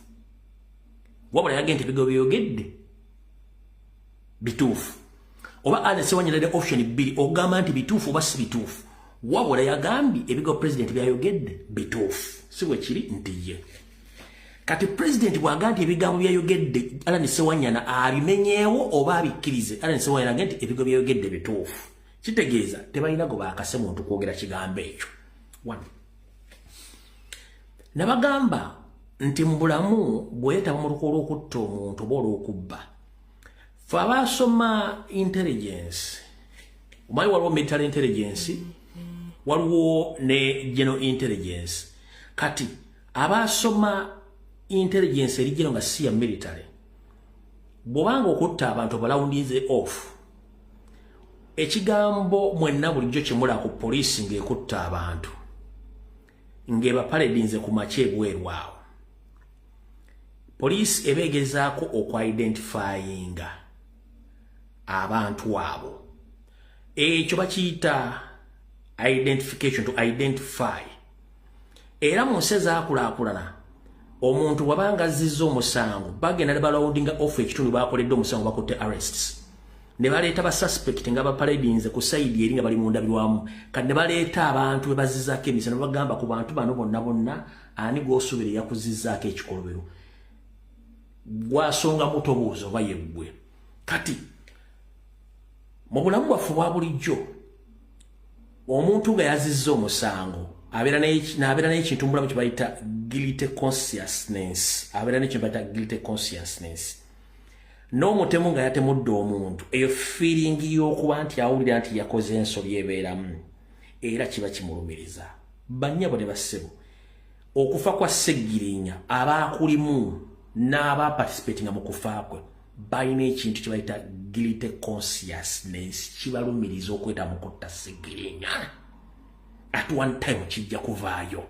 Wabula yagambye nti ebigambo byayogedde bituufu. Oba Allan Ssewanyana de option bbiri ogamba nti bituufu oba si bituufu. Wabula yagambye ebigambo President byayogedde bituufu. Si bwe kiri nti ye. Kati President bw'agamba nti ebigambo byayogedde Allan Ssewanyana abimenyeewo oba abikkirize, Allan Ssewanyana agamba nti ebigambo byayogedde bituufu. Kitegeeza tebalina go baakase muntu kwogera kigambo ekyo. 1. Nabagamba nti mu bulamu bw'oyetaba mu luko olw'okutta omuntu oba olw'okubba, fe abaasoma intelligence, omanyi waliwo military intelligence, waliwo ne general intelligence. Kati abaasoma intelligence erigero nga si ya military, bw'obanga okutta abantu balawundize off, ekigambo mwenna bulijjo kimula ku poliisi ng'ekutta abantu ng'ebapaledinze ku makya ebweru awo. Poliisi ebeegezaako okwidentifyinga abantu abo. Ekyo bakiyita identification, to identify. Era mu nsi ezaakulaakulana omuntu bw'abanga azzizza omusango bagenda ne balawundinga off ekitundu bakoledde omusango bakutte arrests. Ne baleeta ba suspect nga bapaledinze ku side eri nga bali mu ndabirwamu. Kati ne baleeta abantu bebazizzaako emisa ne bagamba ku bantu bano bonna ani gw'osuubira yakuzizzaako ekikolobero. Gwasonga mutobuuzo oba yeggwe. Kati mu bulamu bwaffe bwa bulijjo omuntu nga yazizza omusango abeera n'ekintu mu bulamu kye bayita guilty consciousness. Abeera n'ekintu bayita guilty consciousness. N'omutemu nga yatemudde omuntu, eyo feeling y'okuba nti awulira nti yakoze ensobi ebeeramu era kiba kimulumiriza. Bannyabo ne bassebo, okufa kwa Sseggirinya abaakulimu n'abaparticipatinga mu kufa kwe balina ekintu kye bayita guilty consciousness, kibalumiriza okweta mu kutta Sseggirinya. At one time kijja kuvaayo.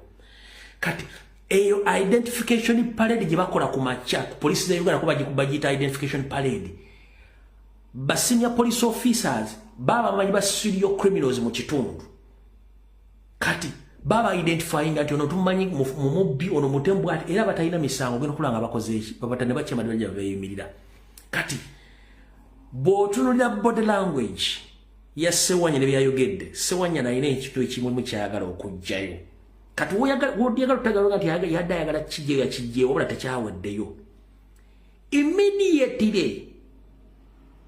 Kati eyo identification parade gye bakola ku makya, police za Uganda kuba bagiyita identification parade, ba senior police officers baba bamanyi ba serial criminals mu kitundu. Kati baba identifying nti ono tumanyi mu mubbi ono mutembu ati era batalina misango geno kulanga bakoze eki babatane bakye madalya bayimirira. Kati bw'otunulira body language ya Ssewanyana ne byayogedde, Ssewanyana alina ekintu ekimu mu kyayagala okujjayo. Kati w'oyagala tutagala nti yadde ayagala kijjeyo yakijjeyo wabula tekyaweddeyo. Immediately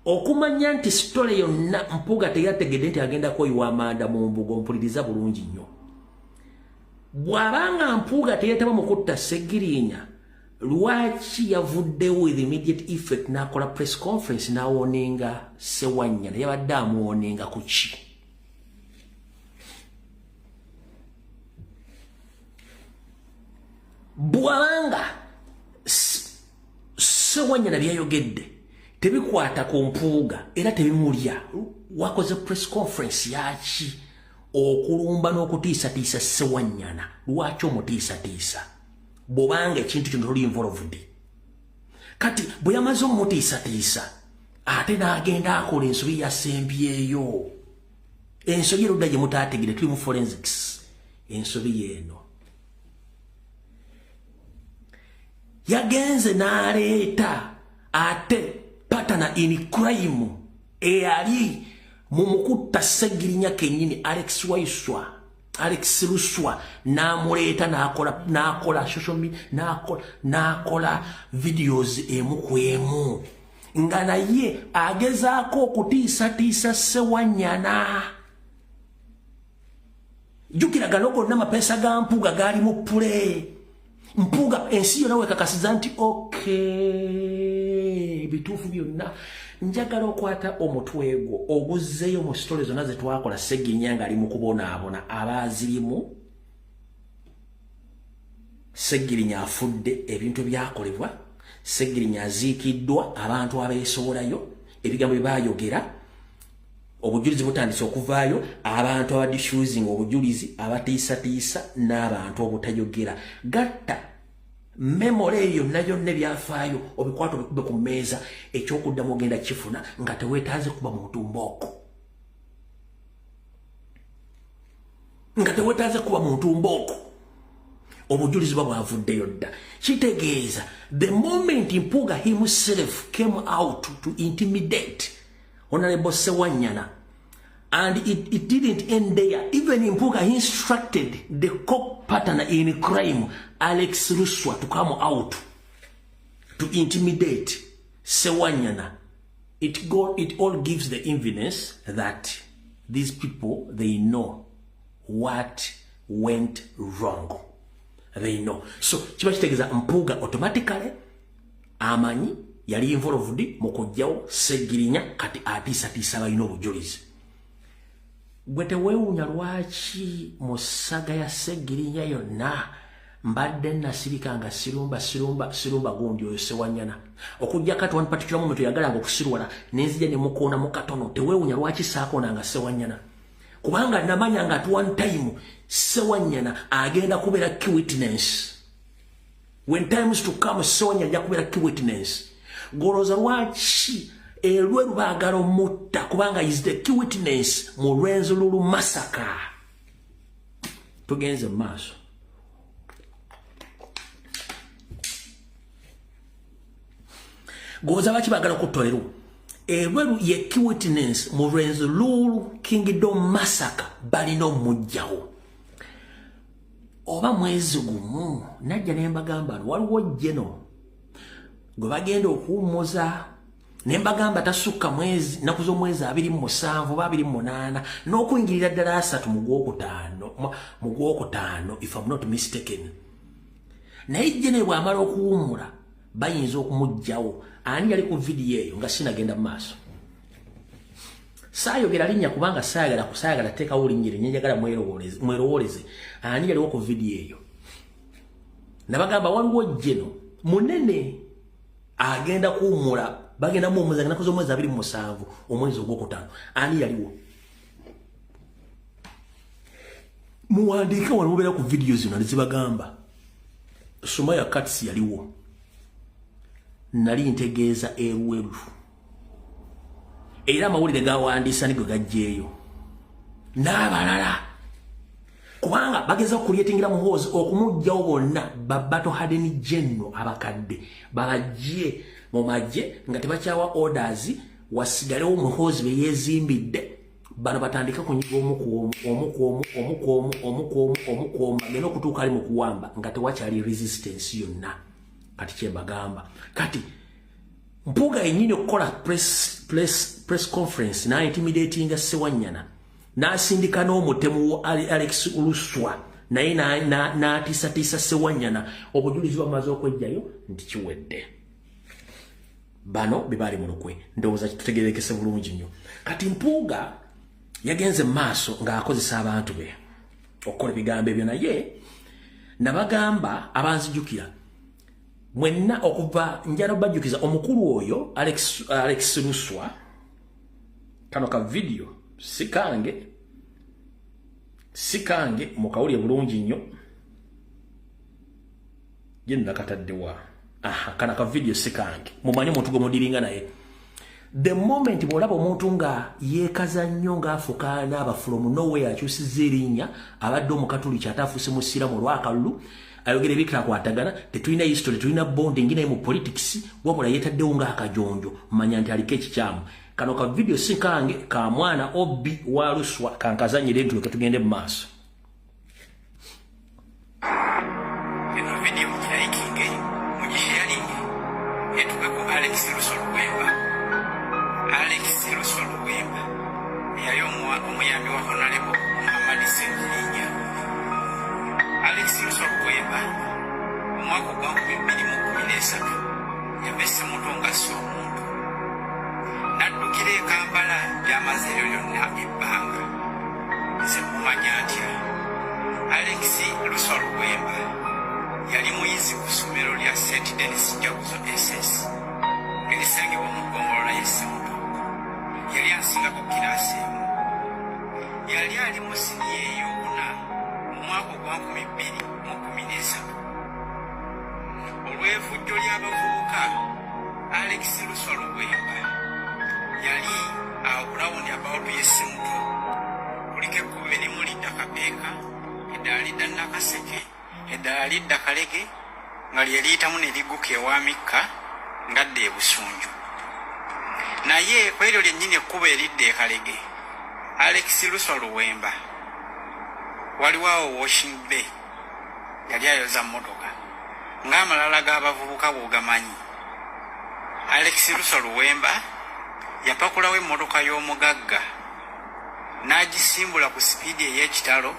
okumanya nti story yonna Mpuuga teyategedde nti agenda kwoyiwa amanda mu mbugo, mpuliriza bulungi nnyo. Bw'abanga Mpuuga teyetaba mu kutta Sseggirinya lwaki yavuddewo with immediate effect n'akola press conference n'awonenga Ssewanyana yabadde amuwonenga ku ki? Bwanga Ssewanyana byayogedde tebikwata ku Mpuuga era tebimulya, wakoze press conference yaki okulumba n'okutiisatiisa Ssewanyana? Lwaki omutiisatiisa bw'obanga ekintu kino toli involved? Kati bwe yamaze omutiisatiisa ate n'agenda akola ensobi yasembyeyo, ensobi erudda gye mutaategere, tuli mu forensics. Ensobi yeeno yagenze n'aleeta ate partner in crime eyali mu mukutta Ssegirinya kennyini Alex Luswa n'amuleeta n'akola social media n'akola videos emu ku emu nga naye agezaako okutiisatiisa Ssewanyana. Jjukira gano gonna amapeesa ga Mpuuga gaali mu pule. Mpuuga ensi yonna wekakasiza nti okay bituufu byonna. Njagala okwata omutwe gwo oguzzeeyo mu sitole zonna ze twakola Ssegirinya ng'ali mu kubonaabona abaazirimu. Ssegirinya afudde, ebintu byakolebwa, Ssegirinya aziikiddwa, abantu abeesobolayo, ebigambo bye baayogera, obujulizi butandise okuvaayo, abantu abadifusing obujulizi, abatiisatiisa n'abantu obutayogera. Gatta memory eyo yonna byafaayo obikwata obikube ku mmeeza, ekyokuddamu ogenda kifuna nga teweetaaze kuba muntu mbooko. Obujulizi bwa bwavuddeyo dda. Kitegeeza the moment Mpuuga himself came out to intimidate Honorable Ssewanyana, and it didn't end there. Even Mpuuga instructed the co-partner in crime, Alex Luswa, to come out to intimidate Ssewanyana. It all gives the evidence that these people, they know what went wrong. They know. So, chiba kitegeeza Mpuuga automatically amanyi yali involved mu kujjawo Ssegirinya kati atiisatiisa balina obujulizi. Gwe teweewuunya lwaki mu ssaga ya Ssegirinya yonna mbadde nasirika nga sirumba gundi oyo Ssewanyana. Okujja kati one particular moment yagalanga okusirwala nenzija ne mukoona mu katono. Teweewuunya lwaki saakoonanga Ssewanyana. Kubanga namanya nga at one time Ssewanyana agenda kubeera key witness. When times to come Ssewanyana ajja kubeera key witness. Goloza lwaki Lweru baagala omutta kubanga is the key witness mu Rwenzururu massacre. Tugenze maaso. Goloza lwaki baagala okutta Lweru. Lweru ye key witness mu Rwenzururu Kingdom massacre balina omujjawo. Oba mwezi gumu najja ne mbagamba waliwo jeno gwe bagenda okuwummuza ne mbagamba tasukka mwezi naku z'omwezi 27 oba 28 n'okuyingirira ddala 3 mu Gwokutaano if I'm not mistaken. Naye jene bw'amala okuwummula bayinza okumugjawo. Ani yali ku vidiyo eyo nga sinagenda mu maaso. Saayogera linnya kubanga saayagala teekawo linnya lye njagala mwerowooleze. Ani yaliwo ku vidiyo eyo. Nabagamba waliwo jeno munene agenda kuwummula bagenda muwummuza ennaku z'omwezi 27 omwezi Ogwokutaano. Ani yaliwo? Muwandiike wano mubeera ku vidiyo zino nezibagamba. Sumaya Katsi yaliwo. Nali ntegeeza Lweru. Era amawulire gawandiisa nigwe gajjeeyo. N'abalala. Kubanga bageza okuliyetingira muhoozi okumugjawo bonna babato hadeni jenno abakadde. Babajje mu magye nga tebakyawa orders wasigalewo muhoozi be yeezimbidde. Bano batandika kunyiga omukuomu bagenda okutuuka ali mu kuwamba nga tewakyali resistance yonna. Kati kyembagamba. Kati Mpuuga yennyini okukola press conference na intimidatinga Ssewanyana n'asindika n'omutemu Alex Luswa naye n'atiisatiisa Ssewanyana obujulizi bwamaze okwejjayo nti kiwedde. Bano be baali mu lukwe ndowooza tutegerekese bulungi nnyo. Kati Mpuuga yagenze mu maaso ng'akozesa abantu be okukola ebigambo ebyo, naye nabagamba abanzijukira mwenna okuva njala bajjukiza omukulu oyo Alex Luswa. Kano ka video sikange mukawulye bulungi nnyo yenna kataddewa. Kana ka video sikange mumanyi omuntu gwe mudiringa naye. The moment bw'olaba omuntu nga yeekaza nnyo ng'afuuka n'aba from nowhere akyusizza erinnya abadde omukatuliki ate afuuse musiramu olwakalulu ayogera ebikirakwatagana, tetulina history, tetulina bonding naye mu politics, wabula yeetaddewo ng'akajonjo, manya nti aliko ekikyamu. Kano ka video sikange ka mwana Obbi wa Luswa kankazanyire ntuleke tugende mu maaso. Eno video mukiraikinge mugisharinge etugako Alex Luswa Luwemba. Alex Luswa Luwemba yali omuyambi wa Honorable Muhammad Sseggirinya. Alex Luswa Luwemba omwaka gwa 2013 yabese muto nga si omuntu. Naddukira e Kampala gy'amaze eryo lyonna ebbanga. Nze mumanya atya Alex Luswa Luwemba yali muyizi ku ssomero lya St. Denis Jaguzo SS erisangibwa mu Ggongolola y'e Ssemuto. Yali ansingako kiraasi emu. Yali ali mu siniya ey'okuna mu mwaka ogwa 2013. Olw'evujjo ly'abavubuka, Alex Luswa Luwemba yali awurawundi abawutu y'e Ssemuto kuliko ekkubo erimu lidda Kapeeka, eddala lidda Nakaseke, eddala lidda Kalege, nga lye liyitamu ne ligguka ewaamikka ngadda e Busunju. Naye ku eryo lyennyini ekkubo eridda e Kalege, Alex Luswa Luwemba waliwo awo Washing Bay yali ayoza mmotoka ng'amalala g'abavubuka bw'ogamanyi. Alex Luswa Luwemba yapakulawo emmotoka y'omugagga n'agisimbula ku sipiidi ey'ekitalo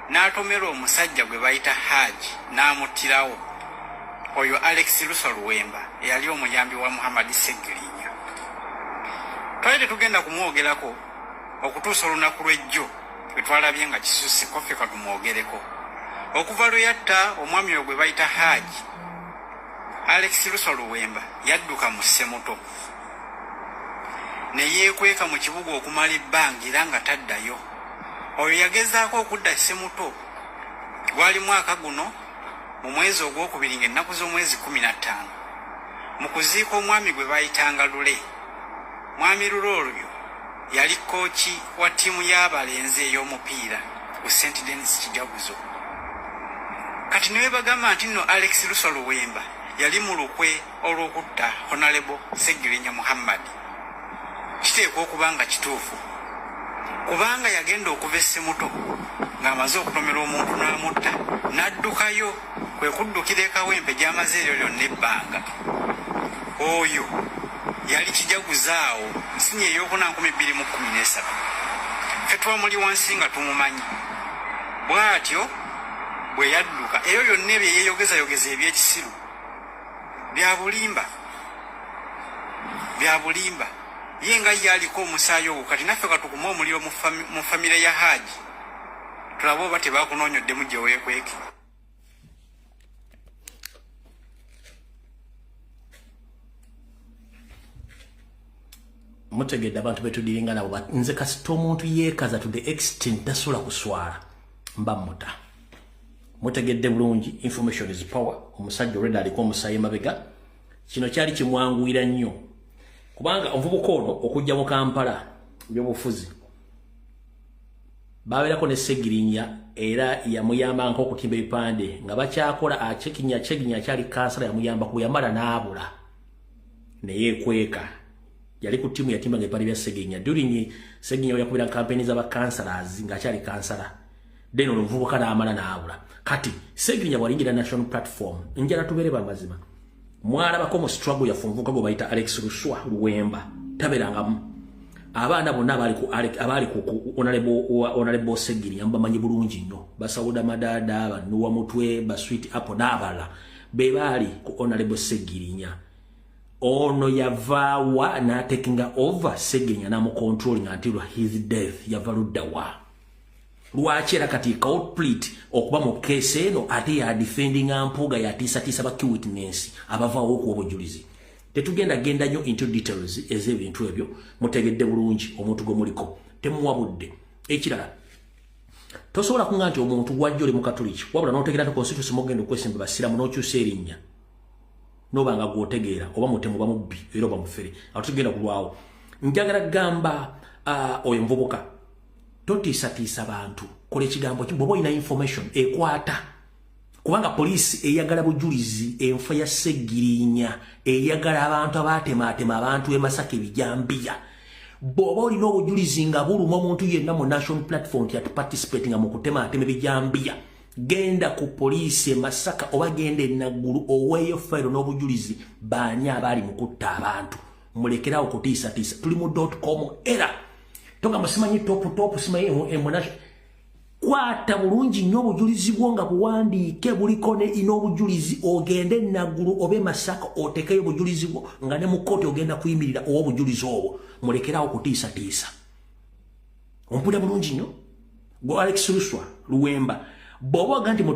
n'atomera omusajja gwe bayita Haji n'amuttirawo. Oyo Alex Luswa Luwemba eyali omuyambi wa Muhammad Sseggirinya. Twali tetugenda kumwogerako okutuusa olunaku lw'ejjo lwe twalabye nga kisusse kofe katumwogereko. Okuva lwe yatta omwami oyo gwe bayita Haji, Alex Luswa Luwemba yadduka mu Ssemuto ne yeekweka mu kibuga okumala ebbanga era nga taddayo. Oyo yagezaako okudda Ssemuto gwali mwaka guno mu mwezi ogwokubiri ng'ennaku z'omwezi 15 mu kuziika omwami gwe bayitanga Lule. Mwami Lule oyo yali kooki wa ttiimu y'abalenzi ey'omupiira ku St. Denis Kijaguzo. Kati niwe bagamba nti nno Alex Luswa Luwemba yali mu lukwe olw'okutta Honorable Sseggirinya Muhammad. Kiteekwa okuba nga kituufu, kubanga yagenda okuva e Ssemuto ng'amaze okutomera omuntu n'amutta, n'addukayo kwe kuddukira e Kawempe gy'amaze eryo lyonna ebbanga. Oyo yali Kijaguzaawo nsinya ey'okuna 2013. Ffe twamuli wansi nga tumumanyi. Bw'atyo bwe yadduka eyo yonna ebyo yeeyogezayogeza eby'ekisiru bya bulimba. Ye nga ye aliko omusaayi ogwo, kati naffe katukuma omuliro mu famire ya Haji tulabe oba tebakunoonyoddemu gye weekweke. Mutegedde abantu betudiringa nabo, nze kasita omuntu yeekaza to the extent tasobola kuswala mba muta. Mutegedde bulungi, information is power. Omusajja already aliko omusaayi mabega. Kino kyali kimwanguira nnyo kubanga omuvubuka ono okujja mu Kampala by'obufuzi babeerako ne Sseggirinya era yamuyamba nk'okutimba ebipande nga bakyakola Achekinya akyali kansala yamuyamba kuyambala n'abula ne yeekweka. Yali ku ttiimu yatimba ng'ebipande bya Sseggirinya during Sseggirinya yakubira kampeni z'abakansalas ng'akyali kansala, then omuvubuka n'amala n'abula. Kati Sseggirinya bw'alingira national platform njala tubeere bamazima mwalabako mu struggle yafe omuvubuka gwe bayita Alex Luswa Luwemba tabeerangamu. abaana bonna abali ku honorable Segirinya mbamanyi bulungi nnyo basawuda madada banuwa mutwe ba sweet apple n'abalala be baali ku honorable Segirinya ono yavaawa n'atekinga over Segirinya n'amucontrolling until his death yava luddawa lwaki era kati culprit okuba mu case eno ate ya defending ampuga yatiisatiisa ba witness abavaawo okuwa obujulizi tetugenda genda nnyo into details ez'ebintu ebyo mutegedde bulungi omuntu gomuliko temuwa budde ekirala tosobola kunga nti omuntu gwajja oli mu katoliki wabula n'otegeera nti constitution mugenda okwesimba basiramu n'okyusa erinnya n'obanga gwotegeera oba mutemu bamubbi era oba mufere awo tugenda kulwawo njagala gamba oyo muvubuka totiisatiisa bantu kola ekigambo bw'oba olina information ekwata kubanga poliisi eyagala bujulizi enfa ya Segirinya eyagala abantu abaatemaatema abantu Masaka ebijambiya bw'oba olina obujulizi nga buluma omuntu yenna mu national platform yat participating mu kutemaatema ebijambiya genda ku poliisi Masaka oba genda Naguru oweeyo file n'obujulizi baani abaali mu kutta abantu mulekerawo kutiisatiisa tuli mu .com era tonga musimanyi top simanyi emunash kwata bulungi nnyo obujulizi bwo nga buwandiike buliko n'obujulizi ogende Naguru obe Masaka otekeyo obujulizi bwo nga ne mu kooti ogenda kuyimirira obujulizi obwo mulekerawo kutiisatiisa ompulira bulungi nnyo gwe Alex Luswa Luwemba bw'oba oga nti mu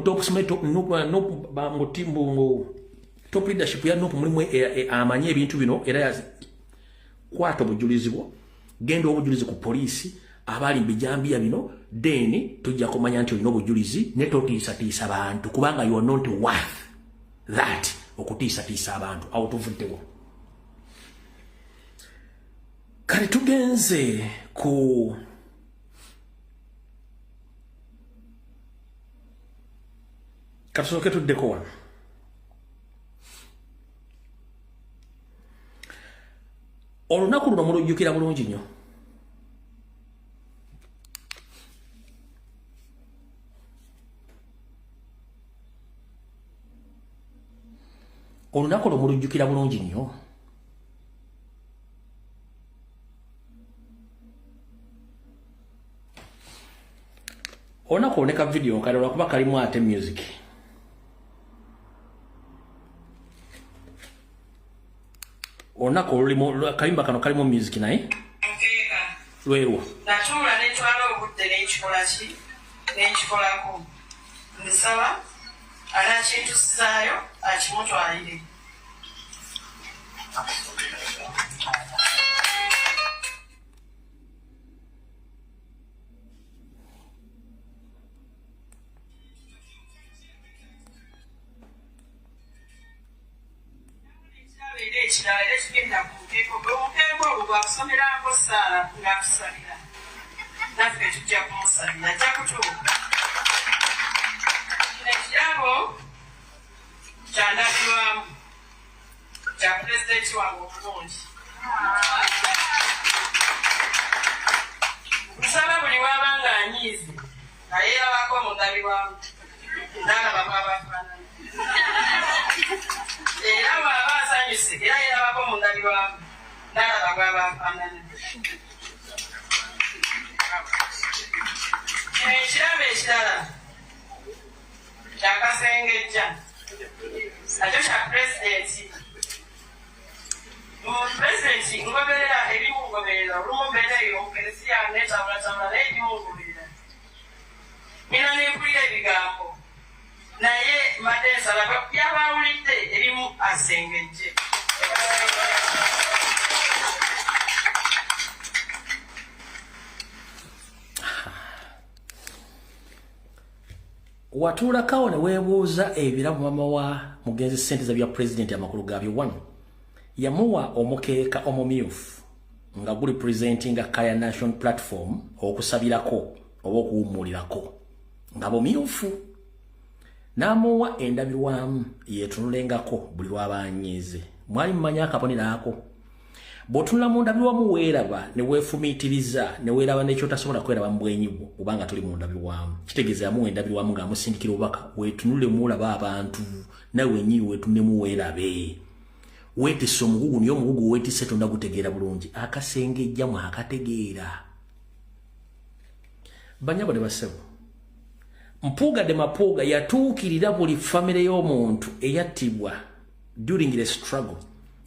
top leadership ya nopu mulimu amanyi ebintu bino era kwata obujulizi bwo genda obujulizi ku poliisi abali mbijambiya bino deni tujja kumanya nti olina obujulizi ne totiisatiisa bantu kubanga you are not worth that okutiisatiisa abantu awo tuvuddewo kale tugenze ku katusooke tuddeko wano olunaku luno mulujjukira bulungi nnyo olunaku luno mulujjukira bulungi nnyo olunaku oloneka video nkale lwakuba kalimu ate music olunaku kayimba kano kalimu music naye lwerwa natuula netwala obudde n'ekikolaki n'ekikolako ndisaba anakintusizaayo akimutwalire ekirala era kigenda ku mukeeko omukeeko ogwo gwakusomerako saala ng'atusalira naffe tujja kumusalira ajja kutuuka kino ekirabo kyandabirwamu kya pulezidenti wange omulungi nsaba buli waba nga anyiizi nayeerabako mu ndabirwamu ndalabamu abafaanana era bw'aba asanyuse era yeerabako mu ndabirwamu ndalabamu abafaanana kino ekirabo ekirala kyakasengejja nakyo kya pulezidenti pulezidenti ngoberera ebimungoberera olumu mbeera eyo omukeresiya netabulatabula naye ebimungoberera nina nempulira ebigambo naye mbadde nsaba byabawulidde ebimu asengejje watuulakawo ne weebuuza ebiramu mama wa mugenzi ssente bya pulezidenti amakulu gaabyo wano yamuwa omukeeka omumyufu nga guli presentinga Kaya National Platform okusabirako oba okuwummulirako nga bumyufu n'amuwa endabirwamu yeetunulengako buli lwabanyiize mwali mumanya akabonero ako bw'otunula mu ndabirwamu weeraba ne weefumiitiriza ne weeraba n'ekyotasobola kweraba mu bwenyi bwo kubanga tuli mu ndabirwamu kitegeeza yamuwa endabirwamu ng'amusindikira obubaka weetunule muolaba abantu nawe wennyini weetunemu weerabe wetisse omugugu niyo omugugu wetisse tonda gutegeera bulungi akasengejja mu akategeera banyabo ne basebo Mpuuga de Mapuuga yatuukirira buli famire y'omuntu eyattibwa during the struggle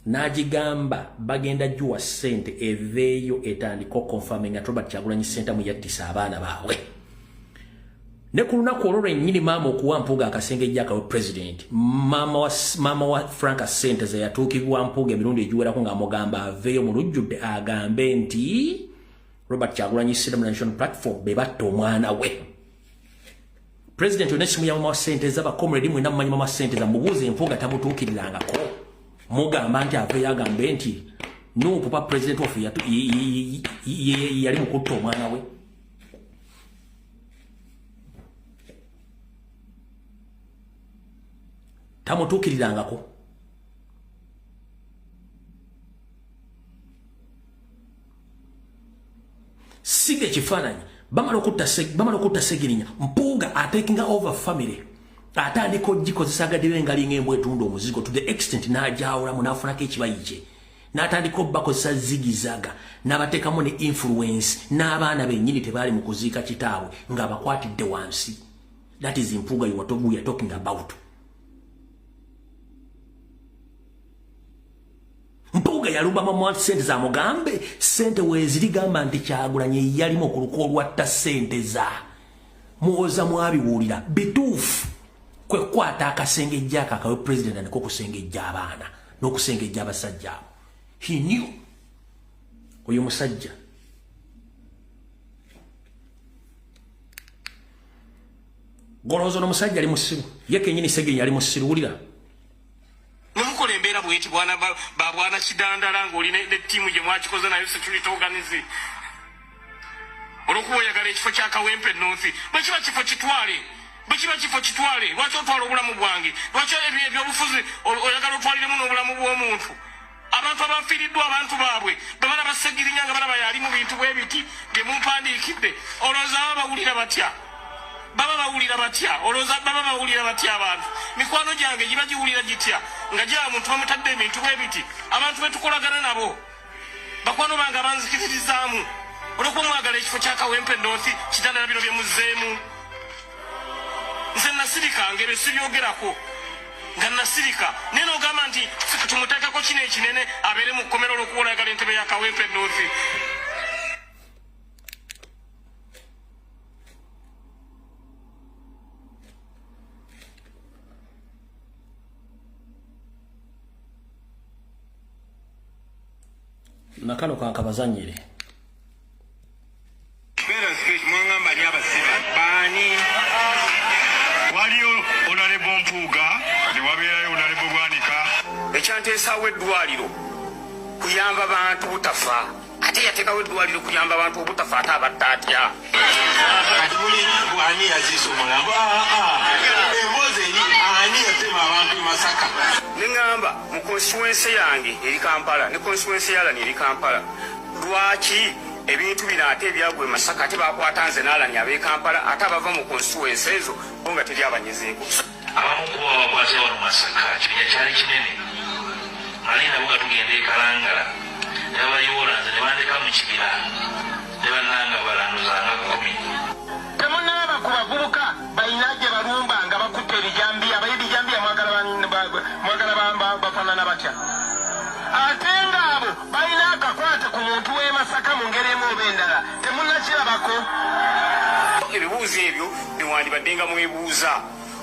n'agigamba bagenda juwa ssente eveeyo etandika confirming nga Robert Kyagulanyi Ssentamu mu yattisa abaana baabwe ne ku lunaku olwo lwennyini maama okuwa Mpuuga akasengejja akawe president maama wa Frank Ssente ze yatuukibwa Mpuuga emirundi egiwerako ng'amugamba aveeyo mu lujjudde agambe nti Robert Kyagulanyi Ssentamu National Platform be batta omwana we President Onesimu ya mama wa Ssente za bakomredi mwina mmanyi mama Ssente za mubuuze Mpuuga tamutuukirirangako mugamba nti aveeyo agambe nti no papa president of yali mukutta omwana we tamutuukirirangako sige kifaananyi bamala okutta Segirinya Mpuuga atakinga over family atandika ogikozesaagaddeyo engali ng'embwa etunda omuzigo to the extent n'ajawulamu n'afunako ekibayi kye n'atandika obbakozesa zigizaga n'abateekamu ne influence n'abaana bennyini tebaali mu kuziika kitaabwe ng'abakwatidde wansi. That is Mpuuga we are talking about. Mpuuga yalumba mama ssente za mugambe ssente weezirigamba nti Kyagulanyi yalimu okuluko olwatta ssente za muwoza mwabiwulira bituufu kwe kwata akasengejja akawe president niko kusengejja abaana n'okusengejja abasajja abo. He knew oyo musajja golozo n'omusajja ali musiru ye kennyini Segirinya ali musiru wulira Mumukola embeera bweti bwana babwana kidandala ng'olina ne tiimu gye mwakikoze nayo security organize olwokuba oyagala ekifo kya Kawempe North bwekiba kifo kitwale lwaki otwala obulamu bwange lwaki ebyobufuzi oyagala otwaliremu n'obulamu bw'omuntu abantu abafiiriddwa abantu baabwe bebala Segirinya nga balaba yali mu bintu bw'ebiti bye mumpandiikidde olowooza baba bawulira batya olowooza baba bawulira batya abantu mikwano gyange giba giwulira gitya nga gya muntu bamutadde ebintu bw'ebiti abantu betukolagana nabo bakwano bange abanzikiririzaamu olwokuba mwagala ekifo kya Kawempe North kitandala bino bye muzzeemu nze nasirika ng'ebyo sibyogerako nga nasirika naye n'ogamba nti tumuteekako kino ekinene abeere mu kkomero olw'okuba oyagala entebe ya Kawempe North. nakano kankabazanyire mwangamba ni abasiba bani waliyo Honorable Mpuuga ne wabeerayo Honorable Bwanika ekyanteesaawo eddwaliro kuyamba bantu butafa ate yateekawo eddwaliro kuyamba abantu obutafa ate abatta atya kati muli ani yaziisa omulambo emboozi eri ani yatema abantu Masaka neŋŋamba mu constituency yange eri Kampala ne constituency yalani eri Kampala lwaki ebintu bino ate ebyagwe Masaka ate bakwata nze n'alani ab'e Kampala ate abava mu constituency ezo bo nga teri abanyezeeko abamu kuba bakwase wano Masaka kirinya kyali kinene ali nabo nga tugenda e Kalangala ne babayoolanze ne bandeka mu kibira ne bannanga balanduzanga 10 temunaba ku bavubuka balina gye balumba nga bakutte ebijambiya abayibijambiya mwagala bafaanana batya ate ngaabo balina akakwate ku muntu w'e Masaka mu ngeri emu oba endala temunnakirabako. ebibuuzo ebyo newandibadde nga mwebuuza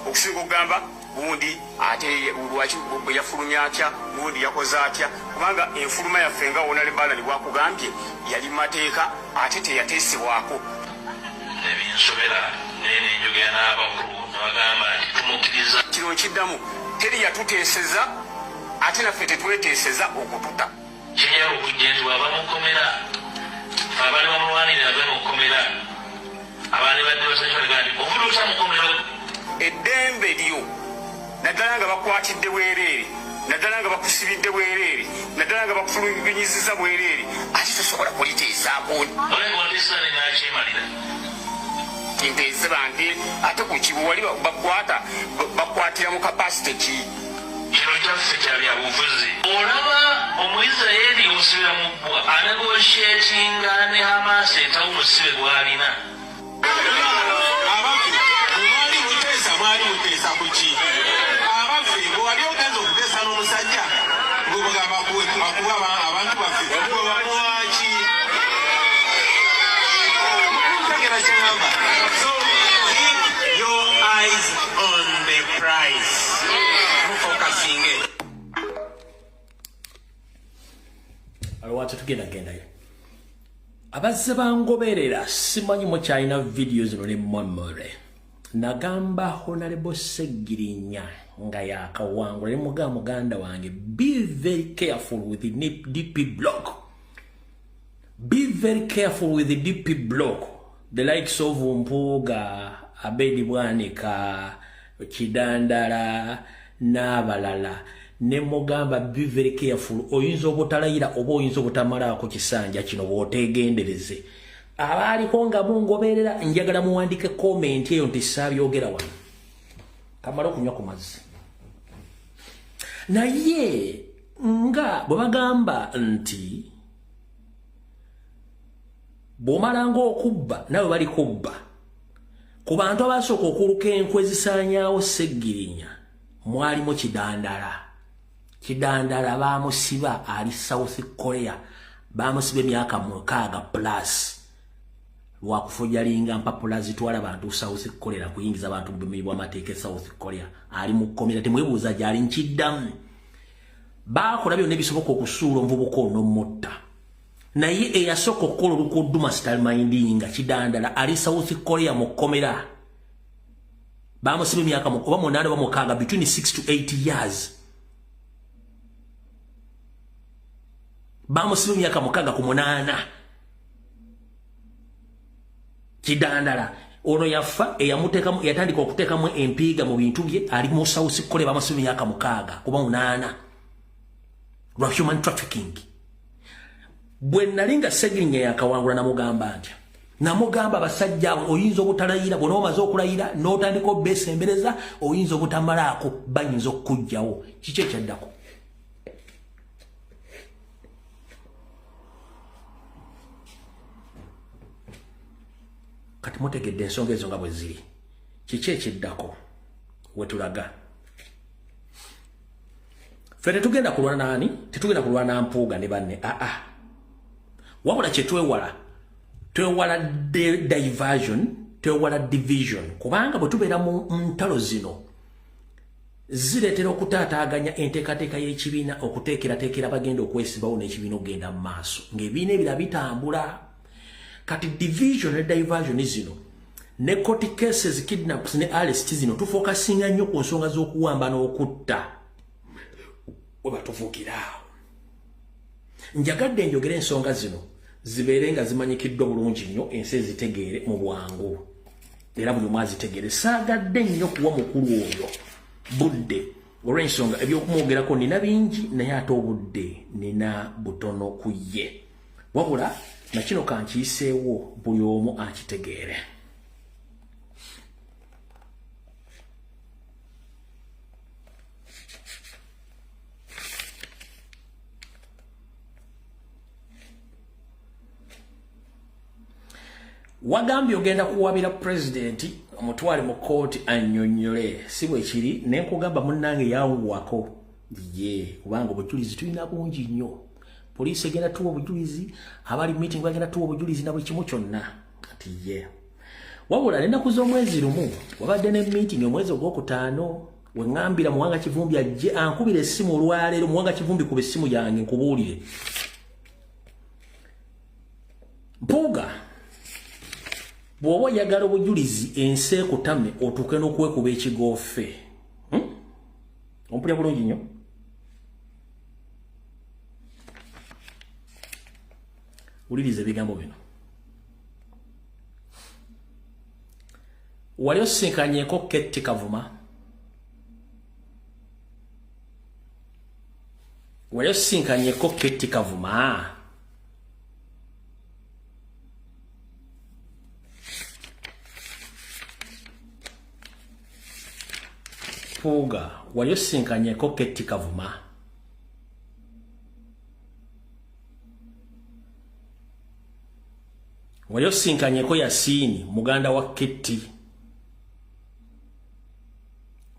okusinga okugamba gundi ate lwaki bwe yafulumya atya gundi yakoze atya kubanga enfuluma yaffe nga wona lebala nibwakugambye yali mu mateeka ate teyateesebwako nebinsobera naye nenjogera n'abakulu nebagamba nti tumukkiriza kino nkiddamu teri yatuteeseza ate naffe tetweteeseza okututa kinyala okujja nti waba mukomera abali bamulwanirira be mukomera abaani badde basakibaliga nti ofuduusa mukomera eddembe lyo naddala nga bakwatidde bwereere naddala nga bakusibidde bwereere naddala nga bakufulumiziza bwereere ate tosobola kuliteesaako olekotesane nakyemalira nteeze bange ate ku kibu wali bakwatira mu kapasite ki kino kyaffe kya byabufuzi olaba omuyisirayiri omusibira mu ggwa anegosyetinga ne Hamasi etawo omusibe gw'alina abaffe mwali muteesa ku ki abaffe bwe wali ogenza okuteesa n'omusajja akuba abantu baffe waki mutegera kyengamba so keep your eyes on the prize mufokasinge alwati tugendagendayo abazze bangoberera simanyi mukyalina vidiyo zino ne memory nagamba Honorable Segirinya nga yakawangula ne muganda wange be very careful with the DP block. Be very careful with the DP block. The likes of Mpuga, Abedi Bwanika, Kidandala, n'abalala. Ne mugamba be very careful. Oyinza obutalayira oba oyinza obutamala ku kisanja kino bw'otegendereze. Abaliko nga mungoberera njagala muwandike comment eyo nti sabyogera wano. Kamala okunywa ku mazzi. Naye nga bwe bagamba nti bw'omalanga okubba nawe bali kubba. Ku bantu abasooka okuluka enkwe zisaanyaawo Segirinya mwalimu Kidandala. Kidandala baamusiba ali South Korea. Baamusiba emyaka 6+ lwakufujalinga mpapula zitwala abantu South Korea kuyingiza abantu mu bimibwa amateeka South Korea. Ali mu komera temwebuuza gyali nkiddamu. Baakola byonna ebisoboka okusuula omuvubuka ono n'omutta. Naye eyasooka okukola olukuddu mastermindinga Kidandala ali South Korea mu komera. Baamusiba emyaka oba 8 oba 6 between 6 to 8 years. Bamusiba emyaka 6 ku 8. Kidandala ono yafa eyamutekamu yatandika okutekamu empiga mu bintu bye ali mu South Korea bamusiba emyaka 6 kuba 8 lwa human trafficking. Bwe nalinga Segirinya yakawangula namugamba nti namugamba basajja oyinza obutalayira bwe nomaze okulayira n'otandika obesembereza oyinza obutamalaako bayinza okujjawo kiki ekyaddako. Kati mutegedde ensonga ezo nga bwe ziri. Kiki ekiddako wetulaga? Ffe tetugenda kulwana nani? Tetugenda kulwana Mpuuga ne banne. Wabula kye twewala diversion, twewala division. Kubanga bwe tubeera mu ntalo zino zireetera okutaataaganya enteekateeka y'ekibiina okuteekerateekera bagenda okwesibawo n'ekibiina okugenda mu maaso. Ng'ebibiina ebirala bitambula. Kati division ne diversion zino ne court cases kidnaps ne arrest zino tufokasinga nnyo ku nsonga z'okuwamba n'okutta we batuvugira. Njagadde njogera ensonga zino zibeere nga zimanyikiddwa bulungi nnyo ensi ezitegeere mu bwangu era buli omu azitegeere. Saagadde nnyo kuwa mukulu oyo budde olw'ensonga ebyokumwogerako nina bingi naye ate obudde nina butono ku ye. Wabula na kino kankiyiseewo buli omu akitegeere. Wagambye ogenda kuwabira president omutwale mu kooti annyonnyole si bwe kiri ne nkugamba munnange yanguwako ye kubanga obujulizi tulina bungi nnyo. Poliisi egenda tuwa obujulizi, abali meeting bagenda tuwa obujulizi na buli kimu kyonna. Kati ye. Wabula n'ennaku z'omwezi lumu wabadde ne meeting omwezi ogw'okutaano we ngambira Muwanga Kivumbi ajje ankubira essimu olwaleero. Muwanga Kivumbi kuba essimu yange nkubuulire. Mpuuga bw'oba oyagala obujulizi ensi ekutame otuuke n'okwekuba ekigoofe. Ompulya bulungi nnyo. Uliriza ebigambo bino. Wali osinkanyeko Ketty Kavuma. Wali osinkanyeko Ketty Kavuma. Mpuuga wali osinkanyeko Ketty Kavuma? Wali osinkanyeko Yasini muganda wa Ketty?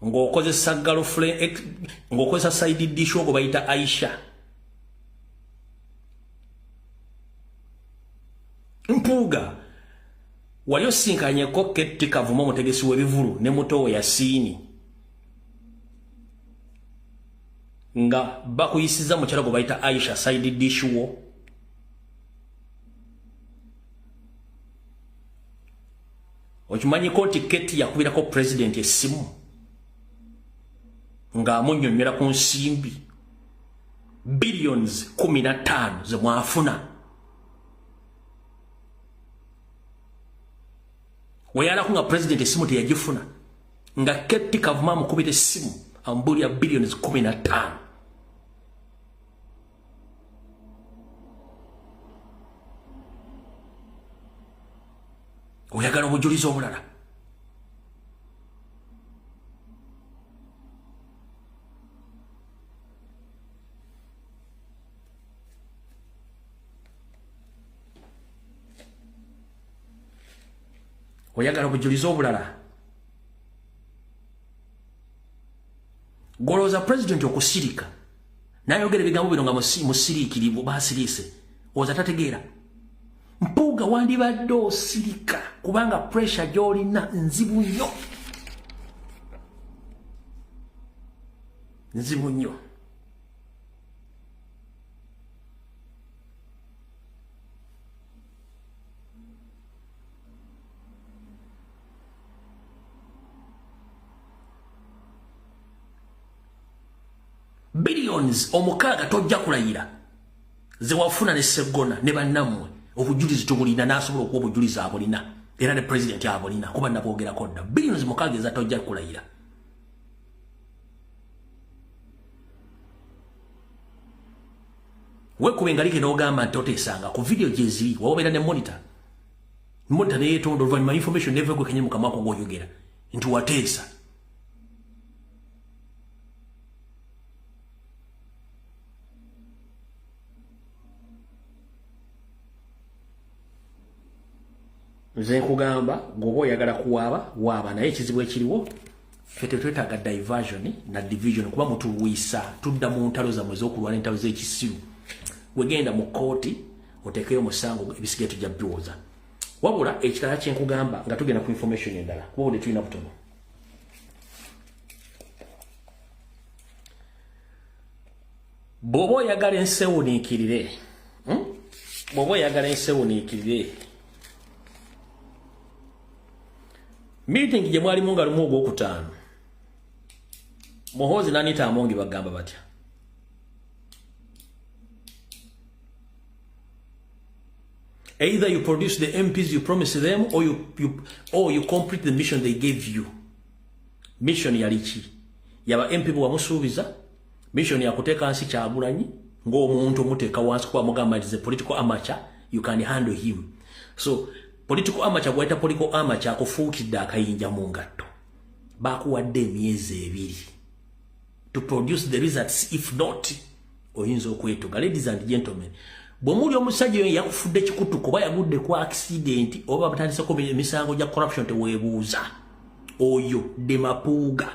Ng'okozesa girlfriend ng'okozesa side dish ogwo bayita Aisha? Mpuuga wali osinkanyeko Ketty Kavuma omutegesi w'ebivulu ne muto we Yasini nga bakuyisiza mu kyalo bayita Aisha side dish wo? Okimanyi nti Ketty yakubirako president essimu nga amunnyonnyola ku nsimbi billions 15 ze mwafuna. Weyalako nga president essimu teyagifuna nga Ketty Kavuma amukubira essimu ambuulira billions 15. Oyagala obujulizi obulala? Oyagala obujulizi obulala? Golooza president okusirika n'ayogera ebigambo bino nga musiriikirivu baasiriise, oza tategeera? Mpuuga wandibadde osirika kubanga pressure gy'olina nzibu nnyo. Nzibu nnyo. Billions omukaaga tojja kulayira ze wafuna ne Sseggona ne bannammwe obujulizi tubulina n'asobola okuwa obujulizi abulina era ne president abulina kuba nabwogerako dda. Billions mukaaga eza tojja kulayira. Wekube engalike n'ogamba nti oteesanga ku video gyeziri wawobeera ne monitor neyeetonda oluvannyuma information neva gwekenye mu kamwa ko gw'oyogera nti wateesa. Nze nkugamba gwoba oyagala kuwaaba waaba, naye ekizibu ekiriwo ffe tetwetaaga diversion na division kuba mutuwiisa tudda mu ntalo zammwe ez'okulwana entalo z'ekisiru. Wegenda mu kooti oteekeyo omusango ebisigaye tujja biwoza. Wabula ekitala kye nkugamba nga tugenda ku information endala kuba buli tulina butono. Bw'oba oyagala ensewuniikirire, bw'oba oyagala ensewuniikirire, meeting gye mwalimu nga lumu ogwokutaano Muhoozi n'Anita Amongi bagamba batya? Either you produce the MPs you promise them or you complete the mission they gave you. Mission yali ki? Yaba MP bwamusuubiza mission ya kuteeka nsi Kyagulanyi ng'omuntu omuteeka wansi kuba mugamba is a political amateur, you can handle him. So political amateur bw'ayita political amateur akufuukidde akayinja mu ngatto. Bakuwadde emyezi 2 to produce the results. If not, oyinza okwetuga. Ladies and gentlemen, bw'omuli omusajja oyo yakufudde kikutu kuba yagudde ku accident oba batandiseko emisango gya corruption teweebuuza, oyo Demapuuga.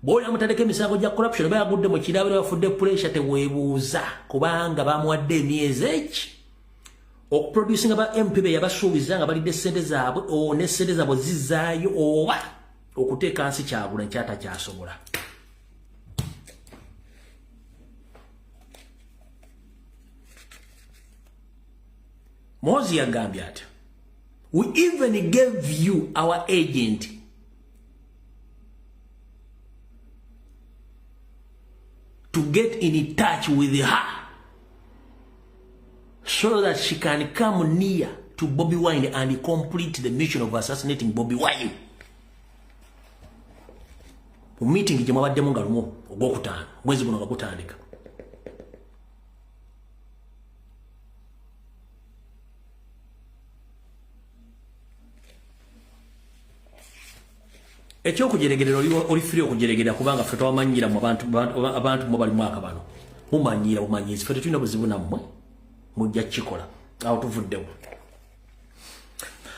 Bw'oli amutandika emisango gya corruption oba yagudde mu kirabiro yafudde pressure teweebuuza kubanga bamuwadde emyezi eki okuproducinga ba MP be yabasuubiza nga balidde ssente zaabwe ne ssente zaabwe zizaayo oba okuteeka nsi Kyagulanyi kyatakyasobola. Muhoozi yagambye ati, we even gave you our agent to get in touch with her so that she can come near to Bobi Wine and complete the mission of assassinating Bobi Wine. Mu meeting gye mwabaddemu nga lumu ogwokutaano mwezi guno nga gutandika. ekyokujeregerera oli free okujeregerera kubanga ffe twamanyira mu abantu mu bali mwaka bano mumanyira bumanyizi ffe tetulina buzibu nammwe mujja kikola awo tuvuddewo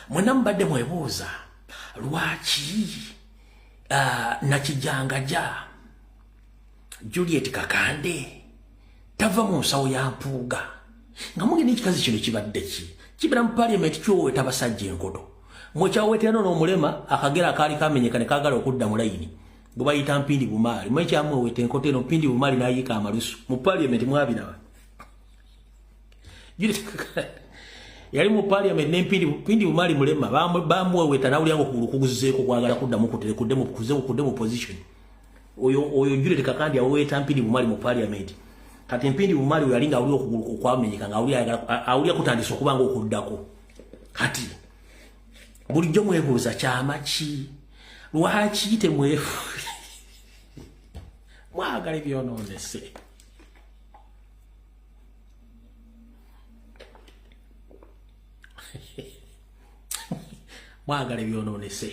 mwena mubadde mwebuuza lwaki Nakijangaja Juliet Kakande tava mu nsawo ya Mpuuga nga mugenda ekikazi kino kibadde ki kibira mu parliament kyoweta abasajja enkoto mwekyawetera n'omulema akagera akaali kamenyeka ne kaagala okudda mu layini gwe bayita Mpindi Bumaali mwekyamweweta enkoto eno Mpindi Bumaali n'ayiika amalusu mu parliament mwabiraba Juliet Kakande yali mu parliament ne Mpindi Bumaali mulema bamweweta nawulyango kuguzeeko kwagala kuddamu kudde mu position oyo Juliet Kakande aweweta Mpindi Bumaali mu parliament kati Mpindi Bumaali yalinga awulya okwamenyeka nga awulya kutandisa okuba nga okuddako kati bulijjo mwebuuza kyama ki lwaki mwagala ebyonoonese mwagala ebyonoonese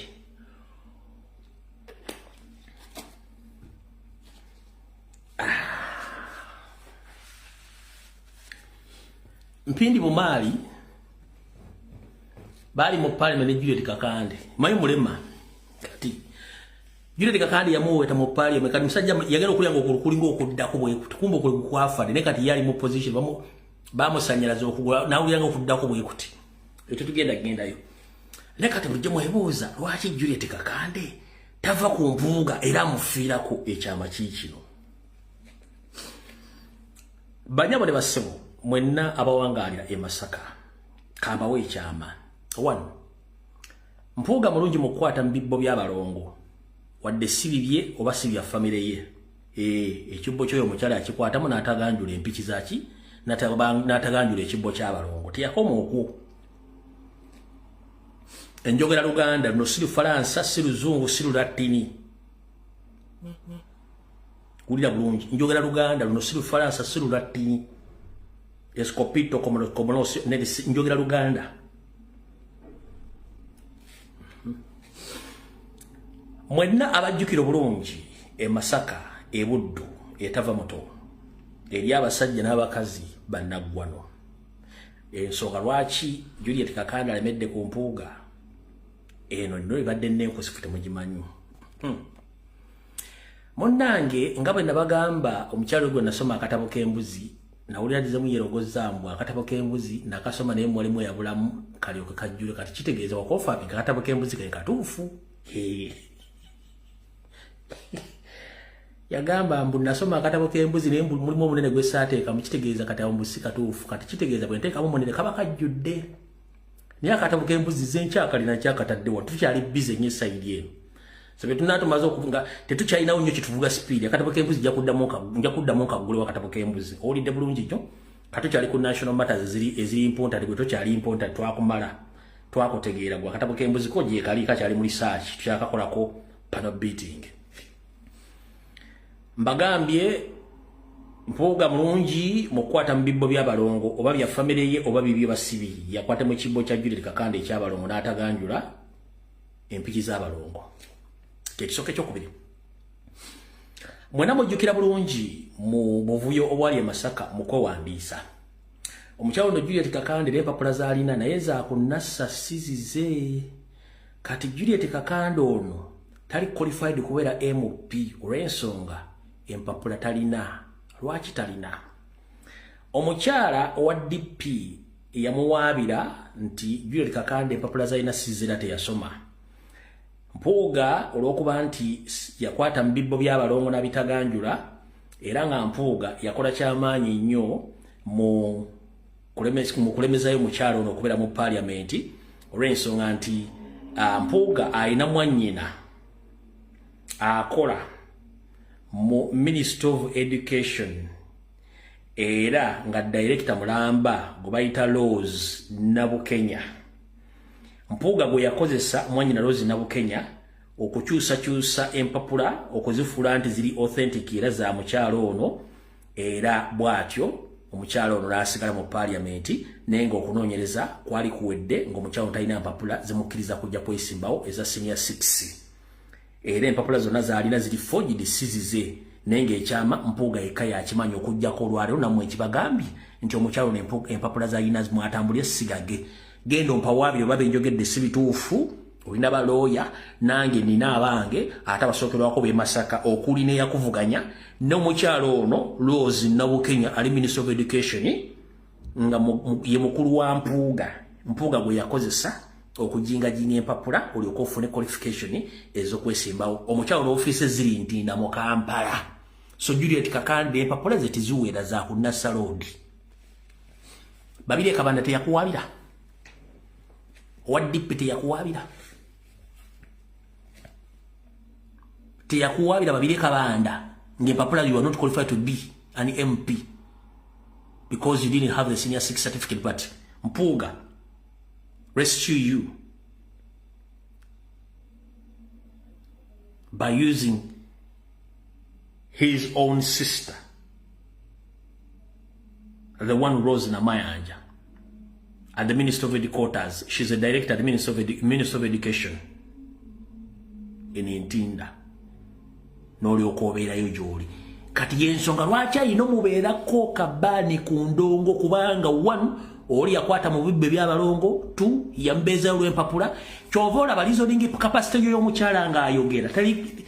Mpindi Bumaali bali mu parliament ne Juliet Kakande mayo mulema kati Juliet Kakande yamuweta mu parliament kati musajja yagera okulyanga okulinga okuddako bwe kumbo kwafade ne kati yali mu position bamusanyalaza okugula nawulyanga okuddako bwe kuti ekyo tugendayo ne kati bulijjo mwebuuza lwaki Juliet Kakande tava ku Mpuuga era amufiirako ekyama kikino banyabo ne basebo mwenna abawangalira e Masaka kambawe ekyama 1 Mpuuga mulungi mu kukwata mbibbo by'abalongo wadde sibibye oba sibya family ye ekibbo kyoyo omukyala akikwatamu n'ataganjula empiki zaki n'ataganjula ekibbo ky'abalongo teyakoma okwo enjogera Luganda no si Lufalansa si Luzungu si Lulatini kulira bulungi enjogera Luganda no si Lufalansa si Lulatini escopito como no enjogera Luganda mwenna abajjukira bulungi e Masaka e Buddu etava moto eri abasajja n'abakazi bannaggwano ensonga lwaki Juliet Kakande alemedde ku Mpuuga eno nno ibadde nenkusifute mugimanyi munnange nga bwe nabagamba omukyalo gwe nasoma akatabo k'embuzi nawuliriza mu yerogozamu akatabo k'embuzi nakasoma naye mwalimu yabulamu kalyoke kajjule kati kitegeeza wakofa akatabo k'embuzi ke katuufu yagamba mbu nasoma akatabo k'embuzi naye mulimu omunene gwe saateeka mukitegeeza kati awo mbusi katuufu kati kitegeeza bwe nteekamu omunene kaba kajjudde naye akatabo k'embuzi zenkyakalina kyakataddewa tukyali bize nnyo esayidi eno so betunatumaze okuvuga tetukyalinawo nnyo kituvuga speed akatabo k'embuzi nja kuddamu kaggule wakatabo k'embuzi owulidde bulungi nnyo katukyali ku national matters eziri important bwe tokyali important twakumala twakutegeera gwe akatabo k'embuzi ko gyekali kakyali mu research tukyakakolako panel beating mbagambye Mpuuga mulungi mu kukwata mu bibbo by'abalongo oba bya family ye oba bibyo basibiri yakwata mu kibbo kya Juliet Kakande eky'abalongo n'ataganjula empiki z'abalongo kyekisooka ekyokubiri mwena mujjukira bulungi mu buvuyo obwali e Masaka mu kwewandiisa omukyalo no Juliet Kakande n'empapula z'alina naye zakunnassa sizize kati Juliet Kakande ono tali qualified kubeera MP olw'ensonga empapula talina lwaki talina omukyala owa DP yamuwaabira nti Juliet Kakande empapula zalina sizira teyasoma Mpuuga olw'okuba nti yakwata mu bibbo by'abalongo n'abitaganjula era nga Mpuuga yakola kyamaanyi nnyo mu kulemezayo mukyalo ono okubeera mu parliament olw'ensonga nti Mpuuga alina mwannyina akola mu Ministry of Education era nga director mulamba gwe bayita Rose Nabukenya Mpuuga gwe yakozesa mwanyina Rose Nabukenya okukyusakyusa empapula okuzifuula nti ziri authentic era za mukyalo ono era bw'atyo omukyalo ono n'asigala mu parliament naye ng'okunoonyereza kwali kuwedde ng'omukyalo talina mpapula zimukkiriza kujja kwesimbawo eza senior 6 era empapula zonna zaalina ziri forged sizize nenge ekyama Mpuuga eka yakimanya okujjako olwaleero namwe ekibagambye nti omukyalo empapula zaalina mwatambulye sigage genda ompawaabire oba benjogedde si bituufu olina balooya nange nina abange ate abasookerwako b'e Masaka okuli n'eyakuvuganya n'omukyalo ono Rose Nabukenya ali Minister of Education nga ye mukulu wa Mpuuga gwe yakozesa okujingajinga empapula olyoka ofune qualification ez'okwesimbawo omukyalo n'ofiisi ziri Ntinda mu Kampala so Juliet Kakande empapula ze tiziwera za ku Nassau Road Babirye Kabanda teyakuwabira waddipe teyakuwabira Babirye Kabanda ngempapula you are not qualified to be an MP because you didn't have the senior 6 certificate but Mpuuga rescue you by using his own sister, the one Rose Namayanja, at the Minister of Headquarters. She's a director at the Minister of Education in Ntinda. N'olyokobeerayo gy'oli. Kati y'ensonga lwaki alina omubeerako kabaani ku ndongo kubanga 1 oli yakwata mu bibbe by'abalongo 2 yambeeza olw'empapula kyova olaba lizoning capacity y'omukyala ng'ayogera tali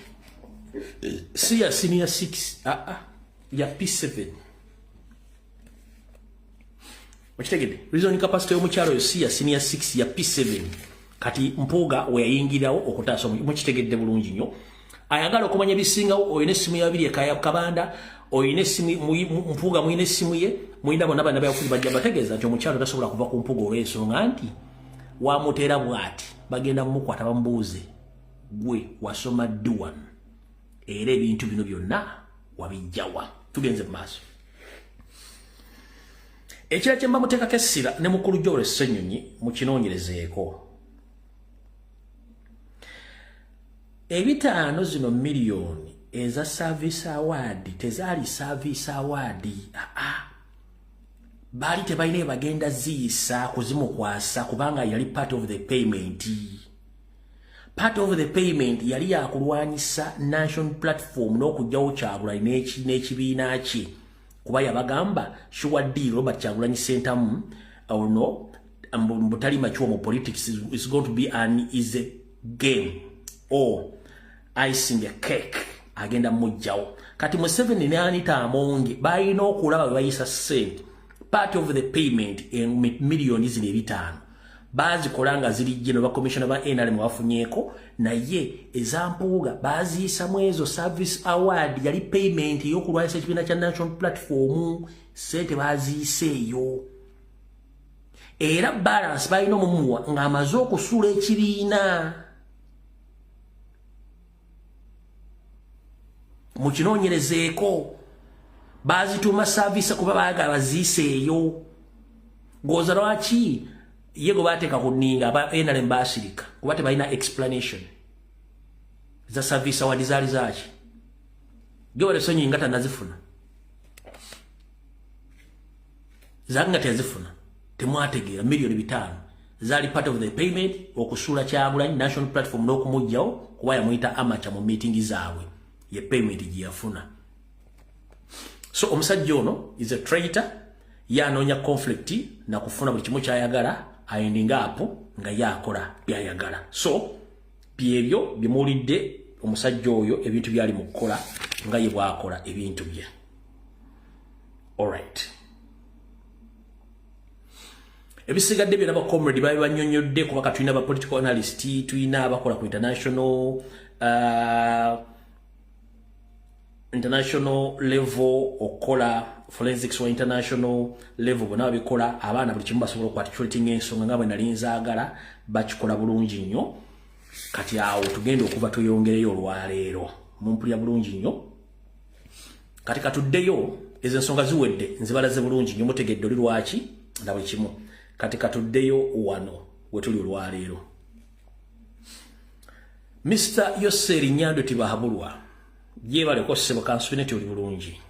si ya senior 6 ya P7 okitegedde reasoning capacity y'omukyala oyo si ya senior 6 ya P7 kati Mpuuga we yayingirawo okutaasa mukitegedde bulungi nnyo ayagala okumanya bisingawo oyina essimu yabiri ekaya Kabanda oyina essimu Mpuuga muyina essimu ye muyina bonna bana byakufuzi bajja bategeeza nti omukyalo tasobola kuva ku Mpuuga olw'ensonga nti wamuteera bw'ati bagenda mumukwata bamubuuze gwe wasoma D1 era ebintu bino byonna wabijjawa tugenze mu maaso ekira kye mba muteekako essira ne mukulu Joel Ssenyonyi mukinoonyerezeeko ebitaano zino miliyoni eza service award tezaali service award baali tebalina bagenda ziyisa kuzimukwasa kubanga yali part of the payment yali yakulwanyisa national platform n'okujjawo Kyagulanyi n'ekibiina kye kuba yabagamba sure deal Robert Kyagulanyi Ssentamu ono mbutali machuwa mu politics is going to be an easy game or icing a cake agenda mujjawo kati Museveni ne Anita Amonge balina okulaba bayisa sente part of the payment in millions zile bitano bazikolanga ziri jeno ba commissioner ba NRM wafunyeeko naye ezampuuga baziyisa mwezo service award yali payment y'okulwanyisa ekibiina kya national platform sente baziyiseeyo era balance balina omumuwa ng'amaze okusuula ekibiina mukinoonyerezeeko bazituma service kuba baagala baziyiseeyo goza lwaki yego bateeka ku nninga aba NRM basirika kuba tebalina explanation za service award zaali zaaki Joel Ssenyonyi nga tanazifuna zaali nga teyazifuna temwategeera miliyoni 5 zaali part of the payment okusuula Kyagulanyi national platform n'okumugjawo kuba yamuyita amateur mu meeting zaabwe ye payment gye yafuna so omusajja ono is a traitor yanoonya conflict na kufuna buli kimu kyayagala ayendinga apo nga yakola byayagala so byebyo bimuulidde omusajja oyo ebintu byali mu kukola nga ye bwakola ebintu bye alright ebisigadde byonna ba comrade babi banyonyodde kuba katulina ba political analyst tulina abakola ku international level okola forensics wa international level bona bikola abaana buli kimu basobola okuarticulating ensonga nga bwe nali nzaagala bakikola bulungi nnyo kati awo tugenda okuba tuyongereyo olwaleero mumpulya bulungi nnyo kati katuddeyo ezo ensonga ziwedde nzibalaze bulungi nnyo mutegedde oli lwaki na buli kimu kati katuddeyo wano wetuli olwaleero Mr. Yoseri Nyando Tibahabulwa jebale ko sebo kansuineti oli bulungi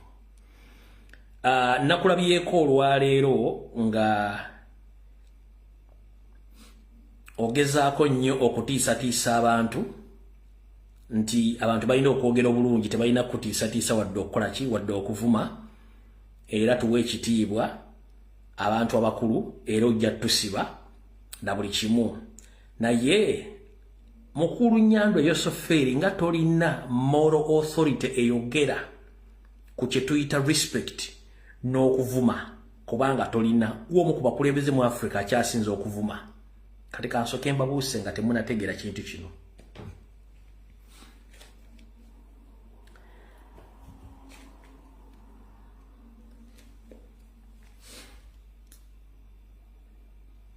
nakulabyeko olwaleero nga ogezaako nnyo okutiisatiisa abantu nti abantu balina okwogera obulungi tebalina kutiisatiisa wadde okukola ki wadde okuvuma era tuwe ekitiibwa abantu abakulu era ojja tusiba na buli kimu naye mukulu Nyando Yoseferi nga tolina moral authority eyogera ku kye tuyita respect n'okuvuma kubanga tolina gwomu ku bakulembeze mu Africa akyasinza okuvuma kati kansoke mbabuuse nga temunategeera kintu kino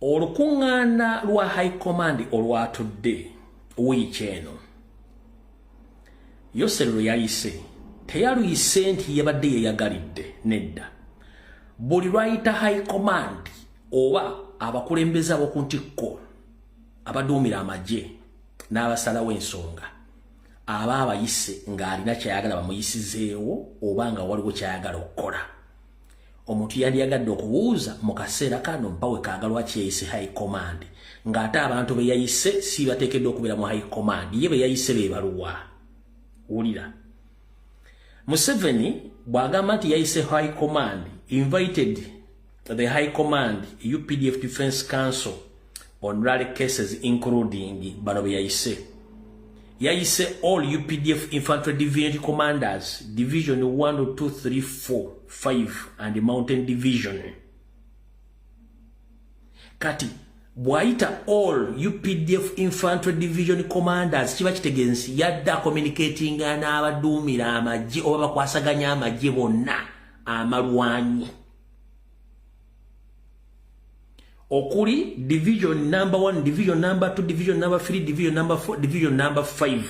olukuŋŋaana lwa High Command olwatudde wiiki eno Yosero lwe yayise teyaluyise nti yabadde yeyagalidde nedda buli lwayita High Command oba abakulembeze ab'oku ntikko abaduumira amagye n'abasalawo ensonga aba abayise ng'alina kyayagala bamuyisizeewo oba nga waliwo kyayagala okukola omuntu yandiyagadde okubuuza mu kaseera kano mpawe kaagalwa kyeyise High Command ng'ate abantu be yayise si bateekeddwa okubeera mu High Command ye be yayise be baluwa wulira Museveni bw'agamba nti yayise High Command invited the High Command UPDF Defense Council on rally cases including bano be yayise all UPDF Infantry Division Commanders Division 1, 2, 3, 4, 5 and the Mountain Division kati bwayita all UPDF Infantry Division Commanders kiba kitegeeza yadda communicating n'abaduumira amagye oba bakwasaganya amagye bonna amalwanyi okuli division number 1 division number 2 division number 3 division number 4 division number 5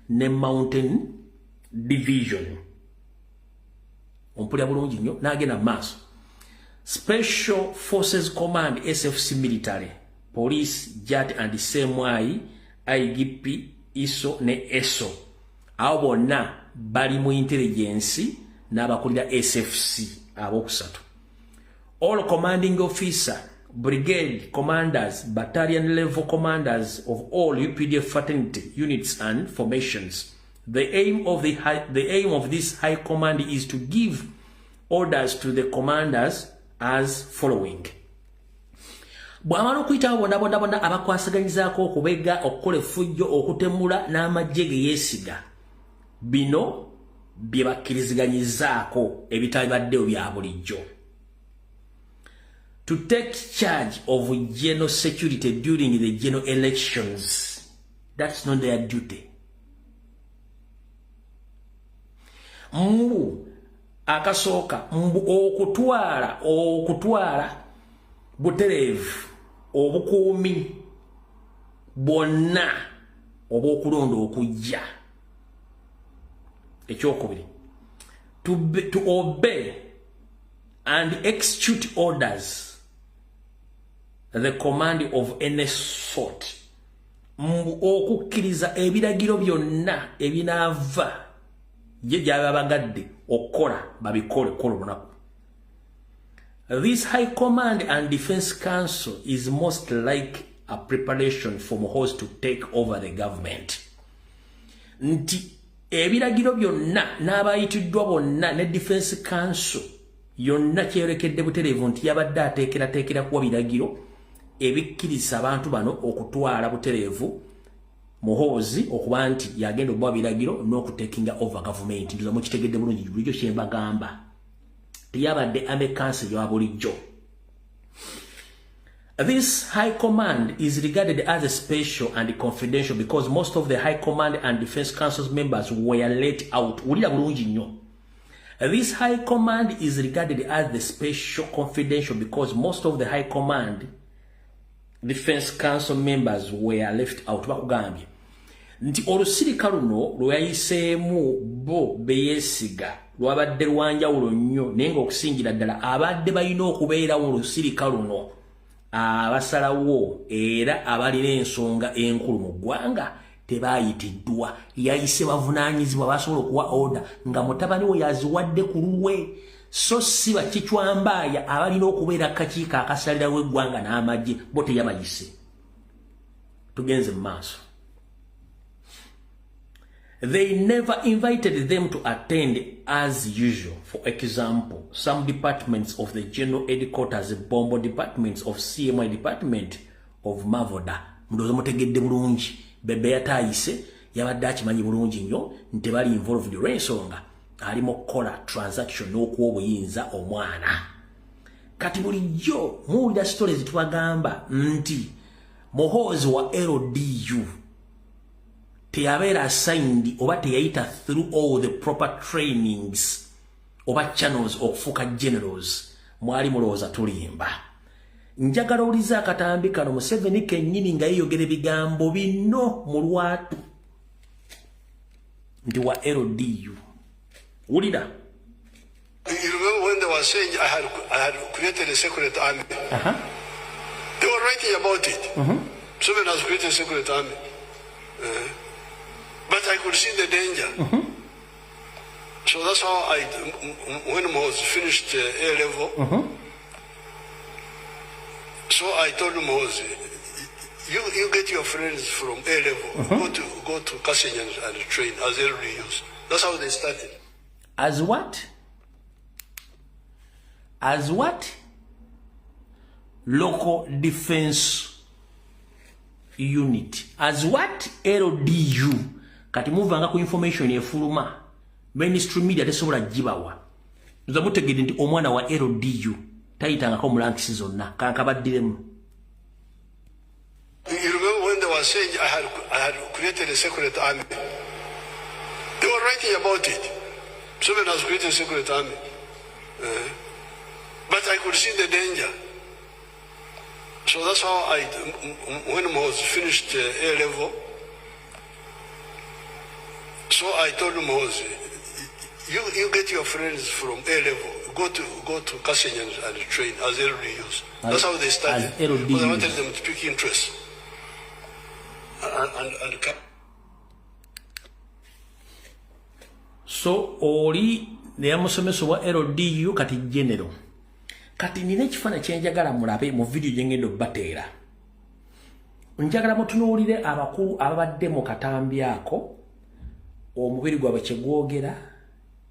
ne Mountain Division ompulya bulungi nnyo n'agenda maaso Special Forces Command SFC Military Police JAT and CMI IGP ISO ne ESO abo bonna bali mu intelligence n'abakulira SFC abokusatu all commanding officer brigade commanders battalion level commanders of all UPDF fraternity units and formations the aim of this high command is to give orders to the commanders as following bw'amala okuyitawo bonna abakwasaganyizaako okubega okukola effujjo okutemula n'amagye ge yeesiga bino bye bakkiriziganyizaako ebitabaddewo bya bulijjo to take charge of general security during the general elections that's not their duty mbu akasooka mbu okutwala butereevu obukuumi bwonna obw'okulonda okujja ekyokubiri to obey and execute orders the command of any sort mbu okukkiriza ebiragiro byonna ebinaava ye gy'ababagadde okukola babikole kola olunaku. This High Command and Defense Council is most like a preparation for Muhoozi to take over the government. Nti ebiragiro byonna n'abayitiddwa bonna ne Defense Council yonna kyerekedde butereevu nti yabadde ateekerateekera kuwa biragiro ebikkiriza abantu bano okutwala butereevu Muhoozi okuba nti yagenda okuba biragiro n'okutekinga over government. Ntuza mukitegedde bulungi bulijjo kye mbagamba. Teyabadde amekansi ya bulijjo. This High Command is regarded as a special and confidential because most of the High Command and Defense Council's members were let out. Ulira bulungi nnyo. This High Command is regarded as the special confidential because most of the High Command Defense Council members were left out. Bakugambye nti olusirika luno lweyayiseemu bo beyeesiga lwabadde lwanjawulo nnyo naye ng'okusingira ddala abadde balina okubeerawo olusirika luno abasalawo era abalina ensonga enkulu mu ggwanga tebaayitiddwa. Yayise bavunaanyizibwa basobola okuwa oda nga mutabani we yaziwadde ku lulwe so si bakicwambaaya abalina okubeera kakiiko akasalirawo eggwanga n'amagye bo teyabayise. Tugenze mu maaso. They never invited them to attend as usual. For example, some departments of the General Headquarters, Bombo departments of CMI department of Mavoda. Mdozo motegedde bulungi. Bebe yataayise yabadde akimanyi bulungi nnyo nti bali involved olw'ensonga ali mu kukola transaction n'okuwa obuyinza omwana. Kati bulijjo muwulira stories tubagamba nti muhoozi wa LDU teyabeera assigned oba teyayita through all the proper trainings oba channels okufuuka generals. Mwali mulowooza tulimba. Njagala uliza akatambi kano Museveni kennyini nga yeyogera ebigambo bino mu lwatu ndi wa LDU. Wulira. You remember when they were saying I had created a secret army? They were writing about it. Museveni has created a secret army. But I could see the danger. So that's how when I was finished A level, so I told him, you get your friends from A level, go to Kassing and train as LDUs. That's how they started. As what? As what? Local defense unit. As what? LDU. Kati muvanga ku information efuluma. Mainstream media tesobola gibawa. Nza mutegedde nti omwana wa LDU tayitangako mu ranks zonna kankabaddiremu. You remember when they were saying I had created a secret army? They were writing about it. Museveni has created a secret army. But I could see the danger. So that's how when I was finished A level, so I told him, you get your friends from A level, go to Kassing and train as LDUs. That's how they started. Because I wanted them to pick interest. So oli neyamusomeso wa LDU kati general. Kati nina ekifaananyi kye njagala mulabe mu video gye ngenda obbateera. Njagala mutunuulire abakulu ababadde mu katambi ako omubiri gwabwe kye gwogera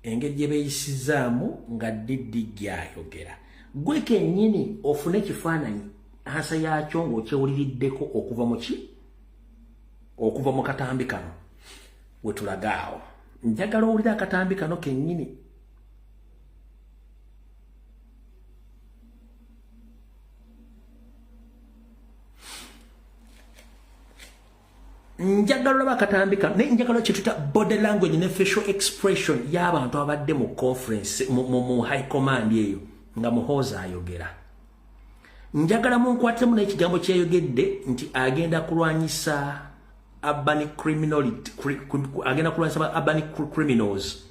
engeri gye beeyisizaamu nga Diddy gy'ayogera. Gwe kennyini ofune ekifaananyi ansa yaakyo ng'okyewuliriddeko okuva mu ki? Okuva mu katambi kano we tulagaawo. Njagala owulira akatambi kano kennyini. Njagala olaba akatambi kano naye njagala kyetuta body language ne facial expression y'abantu abadde mu conference mu high command eyo nga muhoozi ayogera. Njagala munkwatemu n'ekigambo kyeyogedde nti agenda kulwanyisa urban criminality, agenda kulwanyisa urban criminals.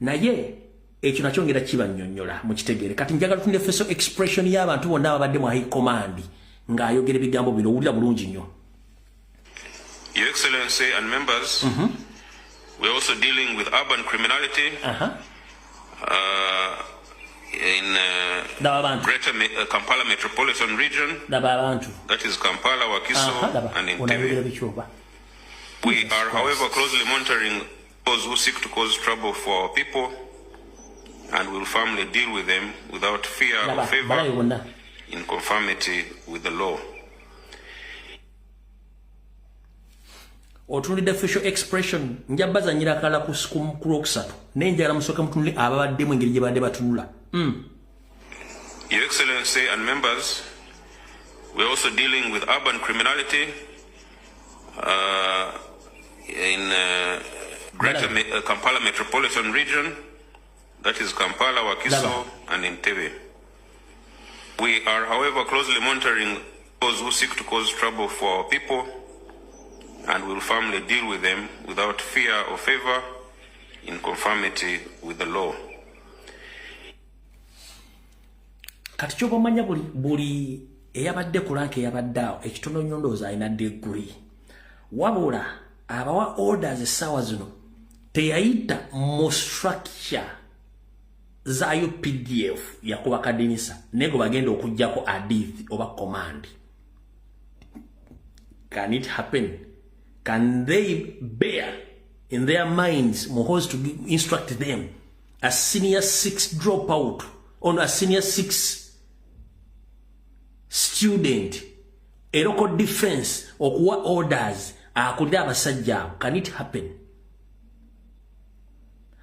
Naye ekyo nakyo ngera kibannyonnyola mu kitegeere. Kati njagala tunde facial expression y'abantu bonna ababadde mu high command ng'ayogera ebigambo bino owulira bulungi nnyo. Your Excellency and members, we're also dealing with urban criminality in Greater Kampala Metropolitan Region, that is Kampala, Wakiso, and Entebbe. We are, however, closely monitoring those who seek to cause trouble for our people, and will firmly deal with them without fear or favor, in conformity with the law. Otunulidde facial expression njabaza nyirakala ku lwokusatu naye njagala musooke mutunule ababaddemu engeri gye badde batunula. Your Excellency and members, we're also dealing with urban criminality in Greater Kampala Metropolitan Region, that is Kampala, Wakiso, and Entebbe. We are, however, closely monitoring those who seek to cause trouble for our people, and will firmly deal with them without fear or favor, in conformity with the law. Kati kyobamanya buli eyabadde ku rank eyabadde awo ekitono nnyo ndowooza alina degree. Wabula abawa orders essaawa zino teyayita mu structure zaayo PDF yakuba kadinisa naye gwe bagenda okuggyako adith oba command. Can it happen can they bear in their minds Muhoozi to instruct them, a senior 6 dropout on a senior 6 student, a local defense or what orders akulira abasajja? Can it happen?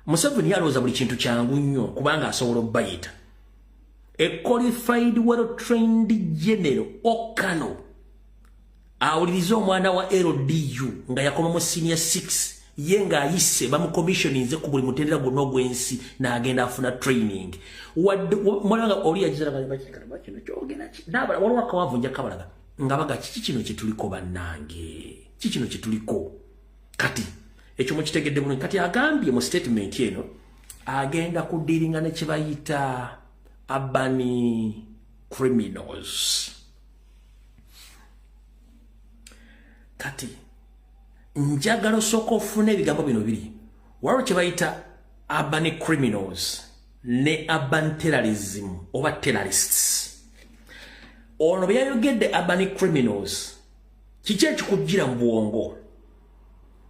Museveni yalowooza buli kintu kyangu nnyo kubanga asobola obbayita. A qualified, well-trained general Okano awuliriza omwana wa LDU nga yakoma mu senior 6 ye nga ayise bamucommissionize ku buli mutendera gwonna ogw'ensi n'agenda afuna training. Mwana oli yagizira kino kyogera ki n'abala waliwo akawanvu nja kabalaga nga baga kiki kino kye tuliko bannange, kiki kino kye tuliko kati ekyo mukitegedde bulungi. Kati agambye mu statement eno agenda kudiringa ne kye bayita urban criminals. Kati njagala osooka ofuna ebigambo bino biri. Waliwo kye bayita urban criminals ne urban terrorism oba terrorists. Ono bwe yayogedde urban criminals, kiki ekikugira mu bwongo?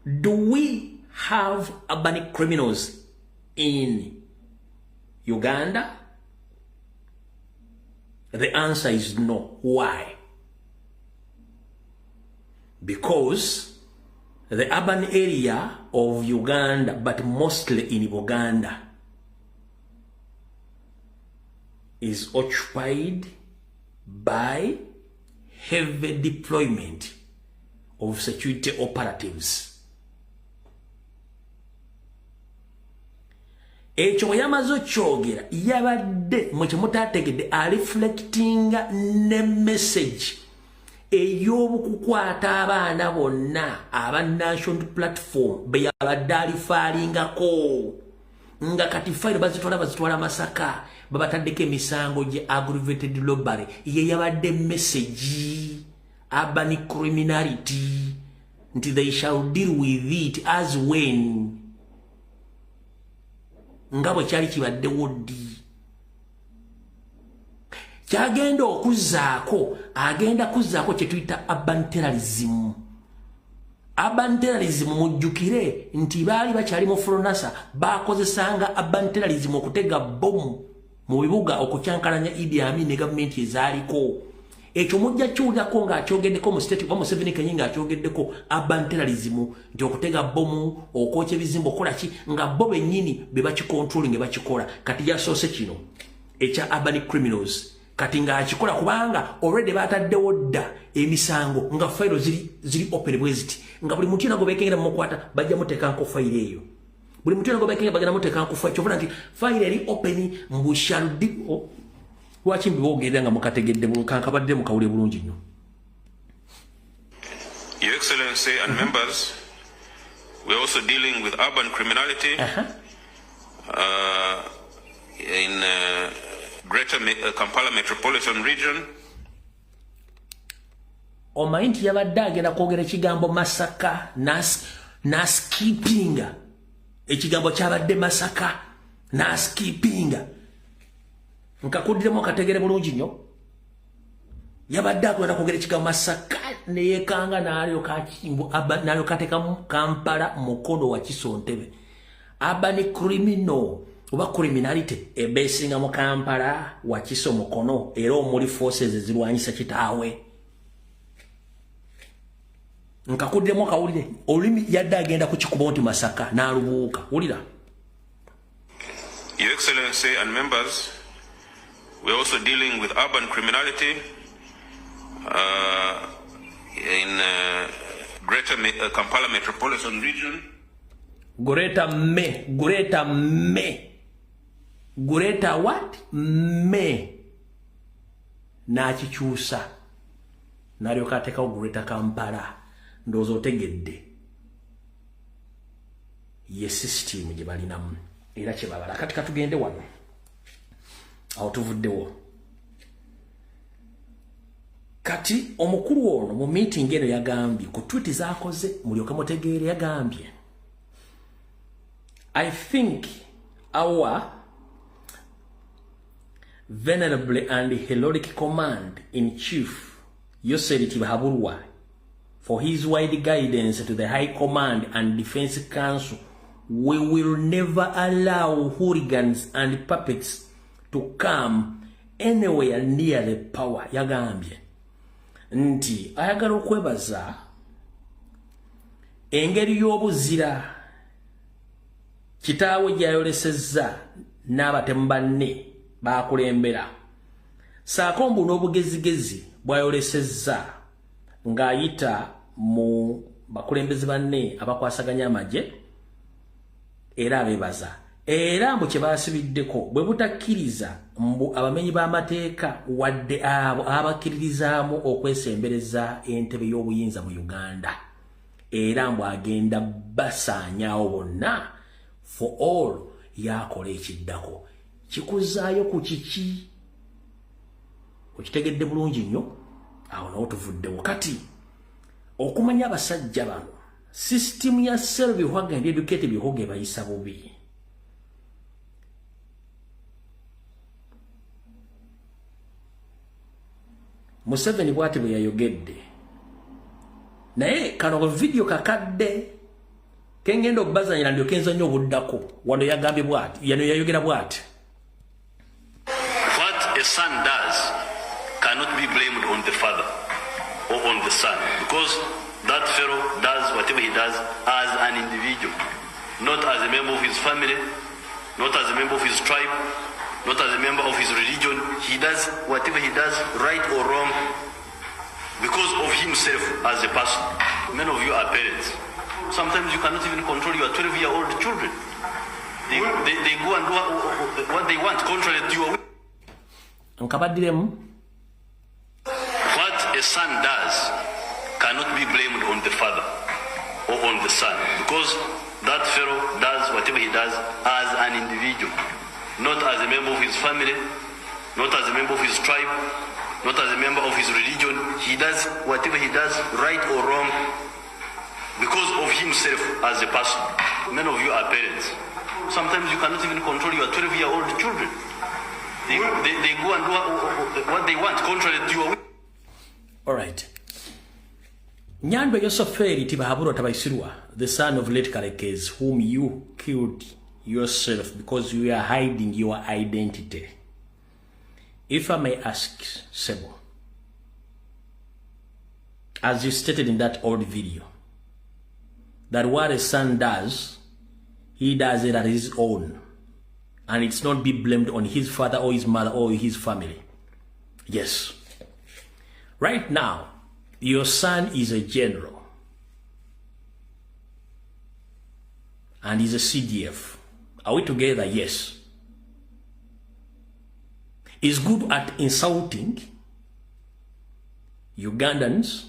Do we have urban criminals in Uganda? The answer is no. Why? Because the urban area of Uganda, but mostly in Buganda, is occupied by heavy deployment of security operatives. Ekyo bwe yamaze okyogera yabadde mu kimutategedde areflectinga ne message ey'obukukwata abaana bonna aba national platform be yabadde alifaalingako nga kati fayiro bazitwala Masaka babataddeko emisango gye aggravated robbery ye yabadde message urban criminality nti they shall deal with it as when nga bwe kyali kibaddewo ddi. Kyagenda okuzzaako agenda kuzzaako kye tuyita urban terrorism. Urban terrorism mujjukire nti baali bakyali mu Fronasa bakozesanga urban terrorism okutega bomu mu bibuga okukyankalanya Idi Amin ne gavumenti ezaaliko. Ekyo mujja kiwulirako ng'akyogeddeko mu state wa Museveni Kenyi ng'akyogeddeko urban terrorism nti okutega bomu okwokya ebizimba okola ki nga bo bennyini be bakikontrolinga bakikola. Kati yasoose kino ekya urban criminals kati ng'akikola kubanga already bataddewo dda emisango nga fayiro ziri open bwe ziti nga buli muntu nago bekengera mukwata bajja mutekanko fayiro eyo. Buli muntu nago bekengera bagenda mutekanko fayiro kyovula nti fayiro eri open mbushaludi lwaki mbiboogera nga mukategedde kankabadde mukawule bulungi nnyo. Your Excellency and members, we're also dealing with urban criminality in Greater Kampala Metropolitan Region. Omanyi nti yabadde agenda kwogera ekigambo Masaka naskipinga ekigambo kyabadde Masaka naskipinga nkakuddiremu akategere bulungi nnyo. Yabadde akwenda kwogera ekigambo Masaka neyekanga n'alyokateekamu Kampala mukono wa Kisontebe. Urban criminal oba criminality ebeesinga mu Kampala wa Kiso mukono era omuli forces ezirwanyisa kitaawe. Nkakuddiremu akawulire olulimi yadde agenda kukikuba nti Masaka n'alubuuka. Wulira. Your Excellency and members, we're also dealing with urban criminality in Greater Kampala Metropolitan Region. Greater what? Me. Nakikyusa. Nalyoka ateekawo Greater Kampala. Ndowooza otegedde. Ye system gye balinamu. Era kye babala. Kati katugende wano. Awo tuvuddewo. Kati omukulu ono mu meeting eno yagambye ku tweet zaakoze mulyoka mutegeere yagambye I think our venerable and heroic command in chief Yoseri Tibahaburwa for his wide guidance to the High Command and Defense Council. We will never allow hooligans and puppets to come anywhere near the power. Yagambye nti ayagala okwebaza engeri y'obuzira kitaawe gyayolesezza n'abatemu banne baakulembera saako mbu n'obugezigezi bwayolesezza ng'ayita mu bakulembezi banne abakwasaganya amagye era abeebaza era mbu kye baasibiddeko bwe butakkiriza mbu abamenyi b'amateeka wadde abo abakkiririzaamu okwesembereza entebe y'obuyinza mu Uganda era mbu agenda basaanyaawo bonna for all yakola ekiddako. Kikuzaayo ku kiki? Okitegedde bulungi nnyo awo nawo tuvuddewo kati okumanya abasajja bano system ya Sserubihoga and Educated Bihoga bayisa bubi. Museveni bwati bwe yayogedde naye kano video kakadde kengendo bazanyira ndio kenza nnyo obuddako wano yagambye bwati yano yayogera bwati. What a son does cannot be blamed on the father or on the son, because that fellow does whatever he does as an individual, not as a member of his family, not as a member of his tribe, not as a member of his religion. He does whatever he does, right or wrong, because of himself as a person. Many of you are parents. Sometimes you cannot even control your 12-year-old children. They go and do what they want, contrary to your will. What a son does cannot be blamed on the father or on the son, because that fellow does whatever he does as an individual, not as a member of his family, not as a member of his tribe, not as a member of his religion. He does whatever he does, right or wrong, because of himself as a person. Many of you are parents. Sometimes you cannot even control your 12-year-old children. They go and do what they want, contrary to your will. All right. Nyandwe Yosoferi Tibahaburo Tabaisirwa, the son of late Karekes, whom you killed yourself because you are hiding your identity. If I may ask, Sebo, as you stated in that old video, that what a son does, he does it at his own, and it's not be blamed on his father or his mother or his family. Yes. Right now, your son is a general, and he's a CDF. Are we together? Yes. He's good at insulting Ugandans.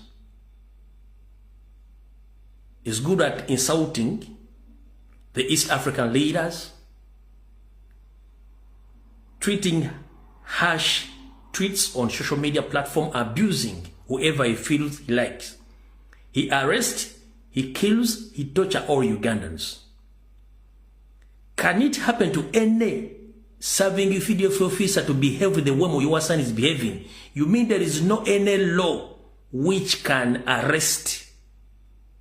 He's good at insulting the East African leaders, tweeting harsh tweets on social media platform, abusing whoever he feels he likes. He arrests, he kills, he tortures all Ugandans. Can it happen to any serving FDF officer to behave the way your son is behaving? You mean there is no any law which can arrest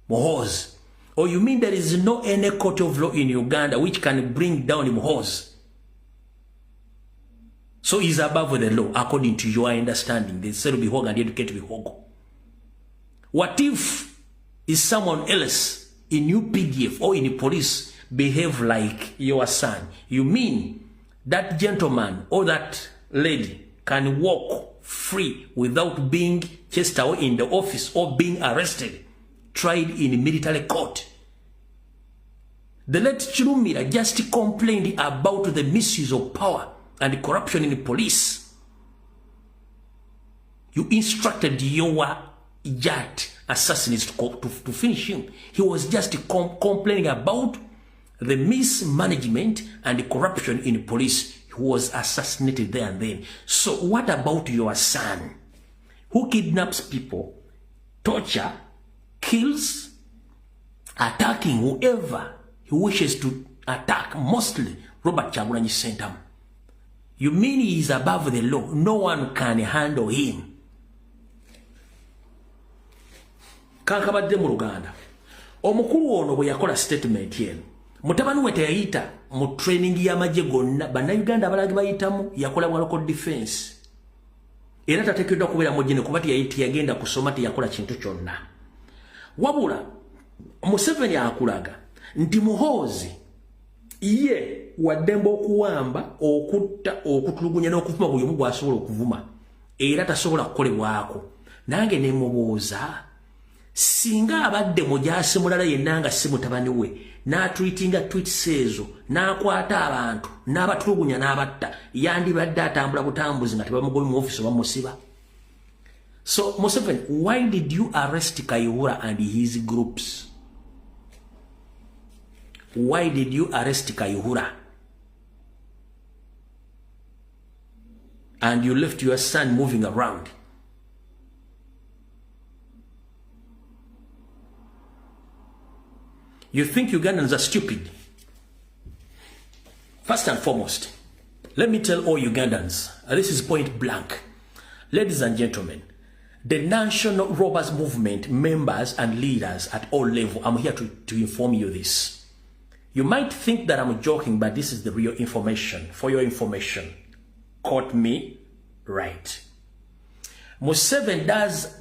Muhoozi? Or you mean there is no any court of law in Uganda which can bring down Muhoozi? So he's above the law, according to your understanding. They said to be Hoga and Educated Bihoga. What if is someone else in UPDF or in the police behave like your son? You mean that gentleman or that lady can walk free without being chased away in the office or being arrested, tried in military court? The late Chirumira just complained about the misuse of power and corruption in the police. You instructed your Jat assassins to finish him. He was just complaining about the mismanagement and the corruption in the police. He was assassinated there and then. So what about your son, who kidnaps people, torture, kills, attacking whoever he wishes to attack, mostly Robert Kyagulanyi Ssentamu? You mean he is above the law? No one can handle him. kankabadde mu Luganda omukulu ono bwe yakola statement yen mutabani we teyayita mu training y'amagye gonna bannayuganda abalagi bayitamu yakola wa local defense era tateekeddwa kubeera mujjene kuba yagenda kusoma teyakola kintu kyonna wabula Museveni akulaga nti Muhoozi ye waddembe okuwamba okutta okutulugunya n'okuvuma buli omu gwasobola okuvuma era tasobola kukolebwako nange ne mubuuza singa abadde mujasi mulala yenna nga si mutabani we n'atweetinga tweets ezo n'akwata abantu n'abatulugunya n'abatta yandibadde atambula butambuzi nga tebamugobye mu office bamusiba. So Museveni, why did you arrest Kayihura and his groups? Why did you arrest Kayihura? And you left your son moving around. You think Ugandans are stupid? First and foremost, let me tell all Ugandans, this is point blank. Ladies and gentlemen, the National Robbers Movement members and leaders at all levels, I'm here to inform you this. You might think that I'm joking, but this is the real information. For your information, quote me right. Museveni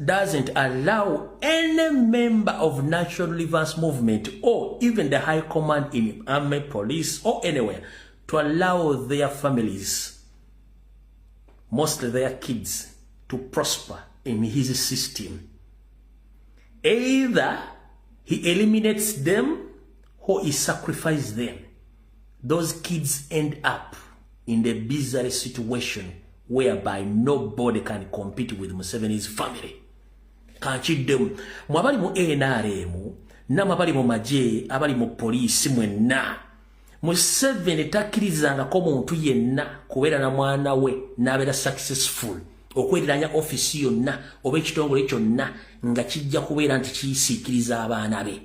doesn't allow any member of National Rivers Movement or even the high command in army, police, or anywhere to allow their families, mostly their kids, to prosper in his system. Either he eliminates them or he sacrifices them. Those kids end up in the bizarre situation whereby nobody can compete with Museveni's family. Kanchiddemu mwabali mu NRM namabali mu maje abali mu police mwenna Museveni takkirizangako muntu yenna kubeera na mwana we n'abeera successful okweriranya office yonna oba ekitongole kyonna nga kijja kubeera nti kiyisiikiriza abaana be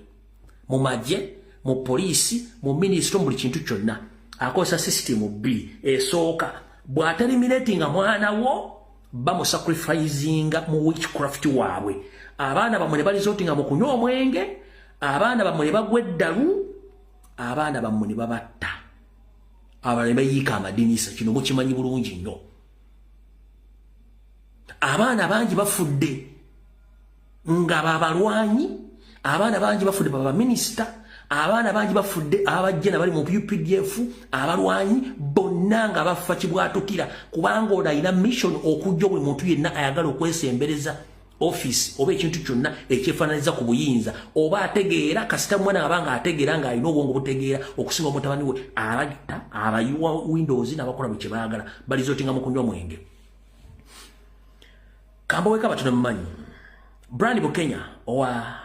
mu maje mu police mu ministry mu buli kintu kyonna akozesa system bbiri esooka bw'ateliminatinga mwana wo bamusacrificinga mu witchcraft waabwe abaana bamwe ne balizootinga mu kunywa omwenge abaana bamwe ne bagwa eddalu abaana bamwe ne babatta abalala ne bayiika amadinisa kino mukimanyi bulungi nnyo abaana bangi bafudde nga babalwanyi abaana bangi bafudde baba minisita abaana bangi bafudde abajjana bali mu UPDF abalwanyi bonna nga bafa kibwatukira kubanga ono alina mission okujja buli muntu yenna ayagala okwesembereza office oba ekintu kyonna ekyefaananiza ku buyinza oba ategeera kasita mwana abanga ategeera nga alina obwongo butegeera okusinga mutabani we abatta abayiwa windows n'abakola bwe kyebaagala balizootinga mu kunywa mwenge. Kamboweka batono mmanyi Brian Bukenya owa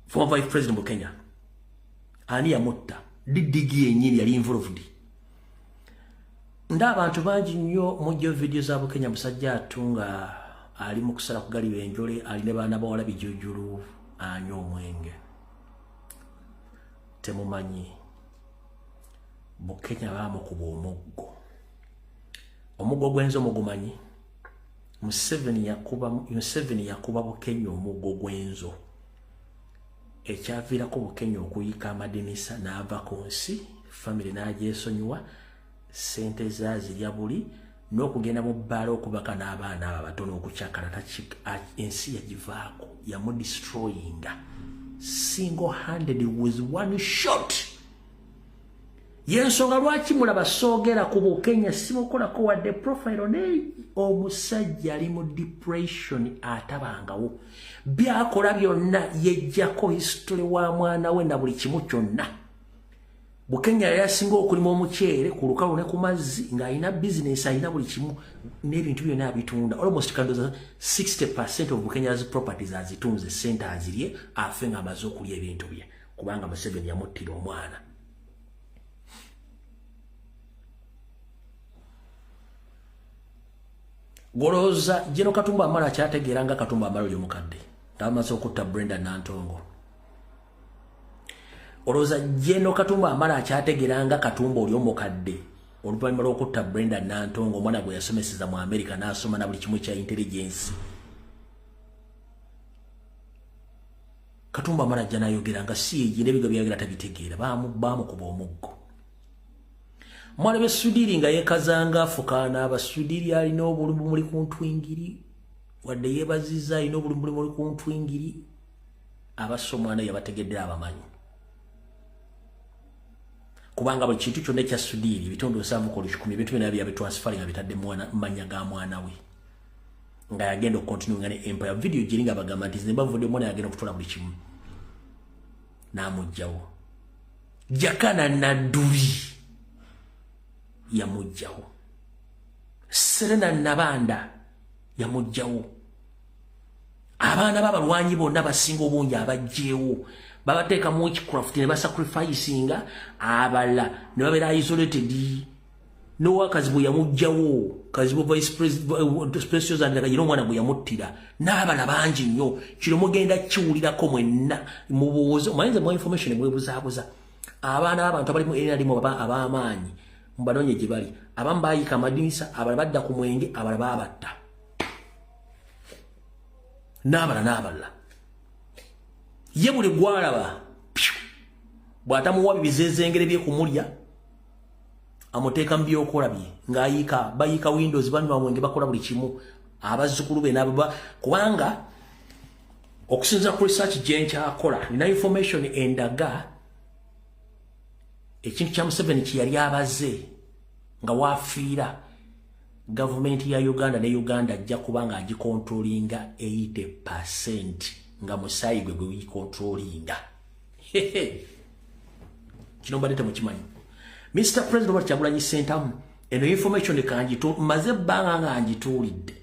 former vice president of Kenya ani yamutta didigi yenyini yali involved nda abantu bangi nnyo mujjo video za Bukenya musajja atunga ali mu kusala kugali benjole ali ne baana bawala bijujulu anyo omwenge temumanyi Bukenya bamukuba omuggo gwenzo mugumanyi Museveni yakuba Bukenya omuggo gwenzo ekyaviirako Bukenya okuyiika amadinisa n'ava ku nsi family n'agyesonyiwa sente zazirya buli n'okugenda mu bbaala okubaka n'abaana abo abatono okukyakala ensi yagivaako yamudestroyinga single-handed with one shot. Yensonga lwaki mulaba soogera ku Bukenya simukolako wadde profile naye omusajja ali mu depression atabangawo byakola byonna yejjako history wa mwana we na buli kimu kyonna. Bukenya yasinga okulima omuceere ku lukalu ne ku mazzi ng'alina business alina buli kimu n'ebintu byonna abitunda almost kandoza 60% of Bukenya's properties azitunze center azirye afe nga amaze okulya ebintu bye kubanga Museveni yamuttira omwana. Goloza Jeno Katumba Amala kyategeeranga Katumba Amala oli omukadde tamaze okutta Brenda Nantongo. Oloza Jeno Katumba Amala kyategeeranga Katumba oli omukadde oluvannyuma lw'okutta Brenda Nantongo omwana gwe yasomeseza mu America n'asoma na buli kimu kya intelligence. Katumba Manajja n'ayogera nga si ye n'ebiga byayogera tabitegeera baamukuba omuggo. Mwalabe Sudiri nga yeekazanga afukaana Abasudiri alina obulumi muli ku ntwingiri wadde yeebazizza alina obulumi muli ku ntwingiri abasso omwana yabategeddera abamanyi. Kubanga buli kintu kyonna ekya Sudiri ebitundu 7:10 ebintu byonna byabitransferi nga bitadde mumanya ga mwana we nga yagenda okukontinua ne empire video giri nga bagamba nti ne bavudde omwana yagenda okutola buli kimu n'amugjawo. Jakana Nadduli yamugjawo. Serena Nabanda yamugjawo. Abaana b'abalwanyi bonna basinga obungi abajjeewo babateeka mu witchcraft ne basacrificinga abala ne babeera isolated. Nowa Kazibu yamugjawo. Kazibu vice president nga yino omwana gwe yamuttira n'abala bangi nnyo. Kino mugenda kiwulirako mwenna mubuuze omanyiza mu information mwebuzaabuza. Abaana b'abantu abali mu area limu ab'amaanyi mubanoonye gye bali. Abamu baayika amadinisa, abala badda ku mwenge, abala baabatta. N'abala. Ye buli gwalaba bw'atamuwa bizezengere bye kumulya amuteeka mu byokola bye ng'ayiika bayiika windows banywa mwenge bakola buli kimu abazzukulu be n'ababa kubanga okusinza ku research gye nkyakola nina information endaga ekintu kya Museveni kye yali abaze nga waafiira gavumenti ya Uganda ne Uganda ajja kubanga agikontrolinga 80% nga musaayi gwe wikontrolinga. Kino mbadde temukimanyi. Mr. President Robert Kyagulanyi Ssentamu eno information maze ebbanga nga ngituulidde.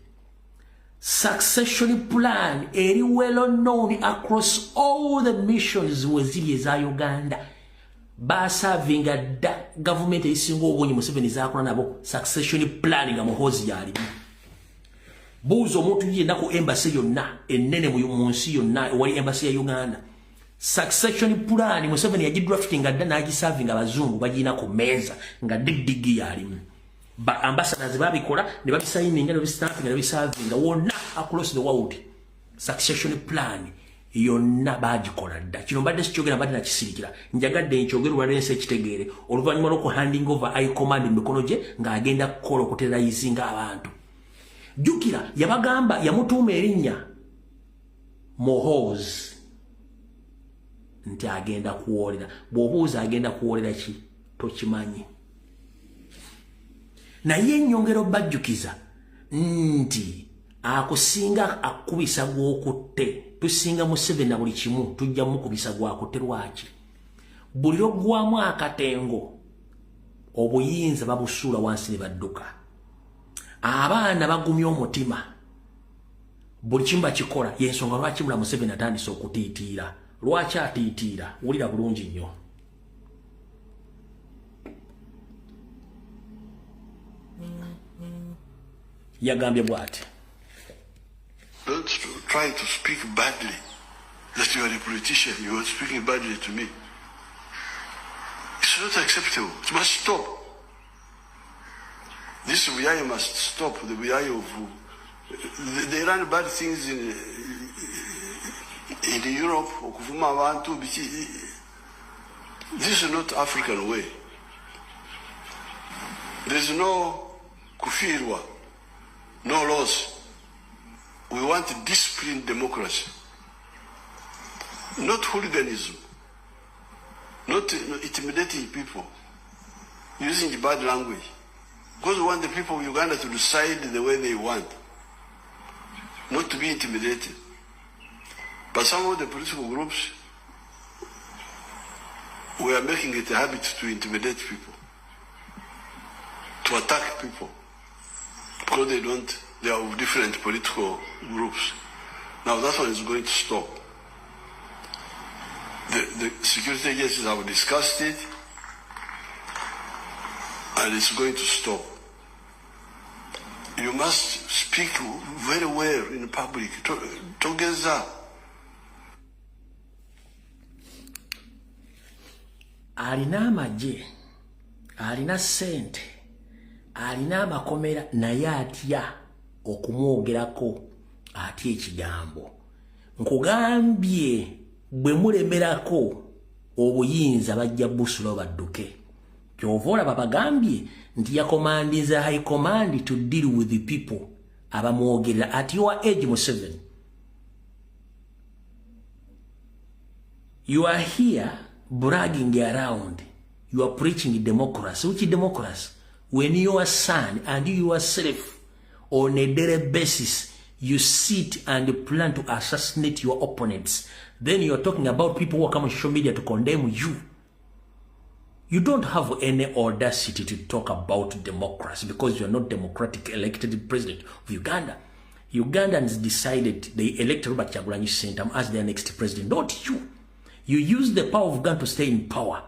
Succession plan eri well known across all the missions weziri eza Uganda. Basavinga da government esinga obungi Museveni zakola nabo succession plan nga muhozi yali. Buuzo omuntu yenda ku embassy yonna ennene mu nsi yonna wali embassy ya Uganda. Succession plan Museveni yagidraftinga dda n'agisavinga abazungu bagina ku meeza nga digdigi yalimu. Ba ambassadors babikola ne babisayininga ne bistampinga ne bisavinga wonna across the world. Succession plan yonna bagikola dda. Kino mbadde sikyogera mbadde nakisirikira. Njagadde nkyogera olwalensi ekitegeere oluvannyuma lw'oku handing over high command mikono gye ng'agenda kukola okuteraizinga abantu. Jukira yabagamba yamutuuma erinnya Muhoozi nti agenda kuwolera. Bw'obuuza agenda kuwolera ki tokimanyi. Naye ennyongero bajjukiza nti akusinga akubisa gw'okutte tusinga Museveni na buli kimu tujja mukubisa gwakutte lwaki. Buli lw'oggwamu akatengo obuyinza babusuula wansi ne badduka. Abaana bagumya omutima buli kimu bakikola y'ensonga lwaki mula Museveni atandise okutiitiira. Lwaki atiitiira? Wulira bulungi nnyo. Yagambye bw'ati. Don't try to speak badly. That you are a politician, you are speaking badly to me. It's not acceptable. It must stop. This Buyayo must stop. The Buyayo of they run bad things in Europe. This is not African way. There's no kufirwa, no laws. We want disciplined democracy, not hooliganism, not intimidating people, using bad language. Because we want the people of Uganda to decide the way they want, not to be intimidated. But some of the political groups, we are making it a habit to intimidate people, to attack people, because they are of different political groups. Now that one is going to stop. The security agencies have discussed it, and it's going to stop. You must speak very well in public, together. Alina amagye, alina ssente, alina amakomera naye atya okumwogerako atya ekigambo. Nkugambye bwe mulemerako obuyinza bajja busula badduke kyovola babagambye nti yakomandinza high command to deal with the people abamwogerera at your age Museveni. You are here bragging around. You are preaching democracy. Which democracy? When your son and you yourself on a daily basis you sit and plan to assassinate your opponents, then you are talking about people who come on social media to condemn you. You don't have any audacity to talk about democracy because you are not democratic elected president of Uganda. Ugandans decided they elected Robert Kyagulanyi Ssentamu as their next president, not you. You use the power of Uganda to stay in power.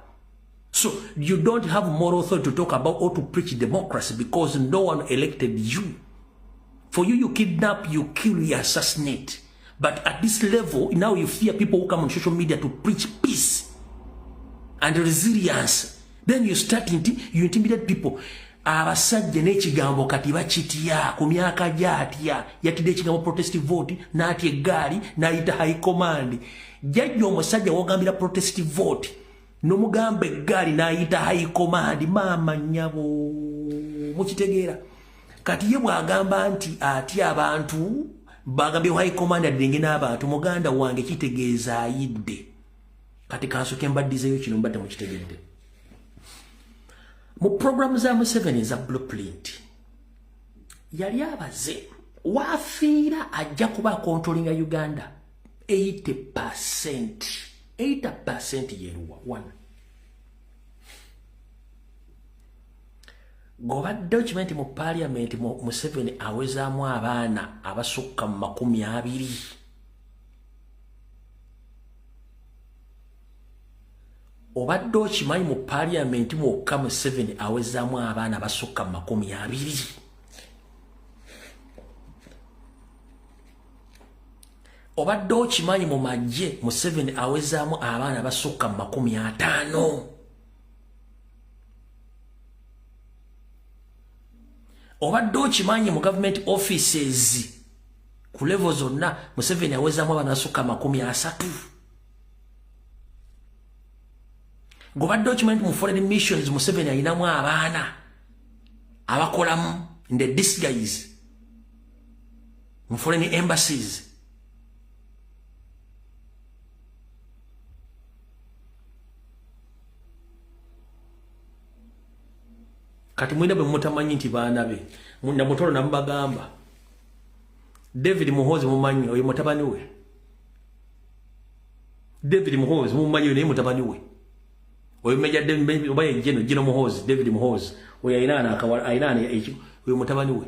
So you don't have moral authority to talk about or to preach democracy because no one elected you. For you, you kidnap, you kill, you assassinate. But at this level, now you fear people who come on social media to preach peace and resilience. Then you start you intimidate people. Abasajja n'ekigambo kati bakitya ku myaka gyatya yatidde ekigambo protest vote n'atya eggaali n'ayita high command. Jajja omusajja wogambira protest vote n'omugamba eggaali n'ayita high command. Maama nnyabo mukitegeera kati ye bw'agamba nti atya abantu bagambye high command adenge n'abantu muganda wange kitegeeza ayidde. Kati kansoke mbaddizeyo kino mbadde mukitegeedde. Mu program za Museveni za blueprint yali abaze wafiira ajja kuba controlling Uganda 80% yeruwa one. Goba document mu parliament Museveni awezaamu abaana abasukka mu 20. Obadde okimanyi mu parliament mwokka Museveni awezaamu abaana basukka mu 20. Obadde okimanyi mu magye Museveni awezaamu abaana basukka mu 50. Obadde okimanyi mu government offices ku level zonna Museveni awezaamu abaana basukka mu 30. Gobadde okimanyi mu foreign missions Museveni ayinamu abaana abakolamu in the disguise mu foreign embassies. Kati mwina bwe mutamanyi nti baana be munda mutolo nambagamba David Muhoozi mumanyi oyo mutabani we. David Muhoozi mumanyi oyo mutabani we. Oyo meja David obaye Jeno Muhoozi, David Muhoozi oyo ayinana akawala ayinana ekyo oyo mutabani we.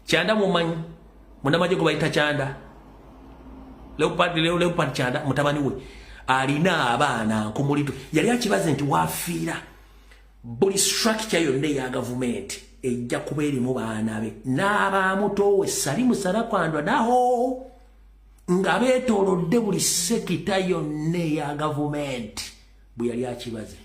Kyanda mumanyi munamaje ko bayita Kyanda Leopard Kyanda mutabani we alina abaana kumulito yali akibaze nti wafiira buli structure yonna ya government ejja kubeeri mu baana be n'abaamutowe Salimu Sarakwandwa naho nga beetoolodde buli sekita yonna ya government bwe yali akibaze.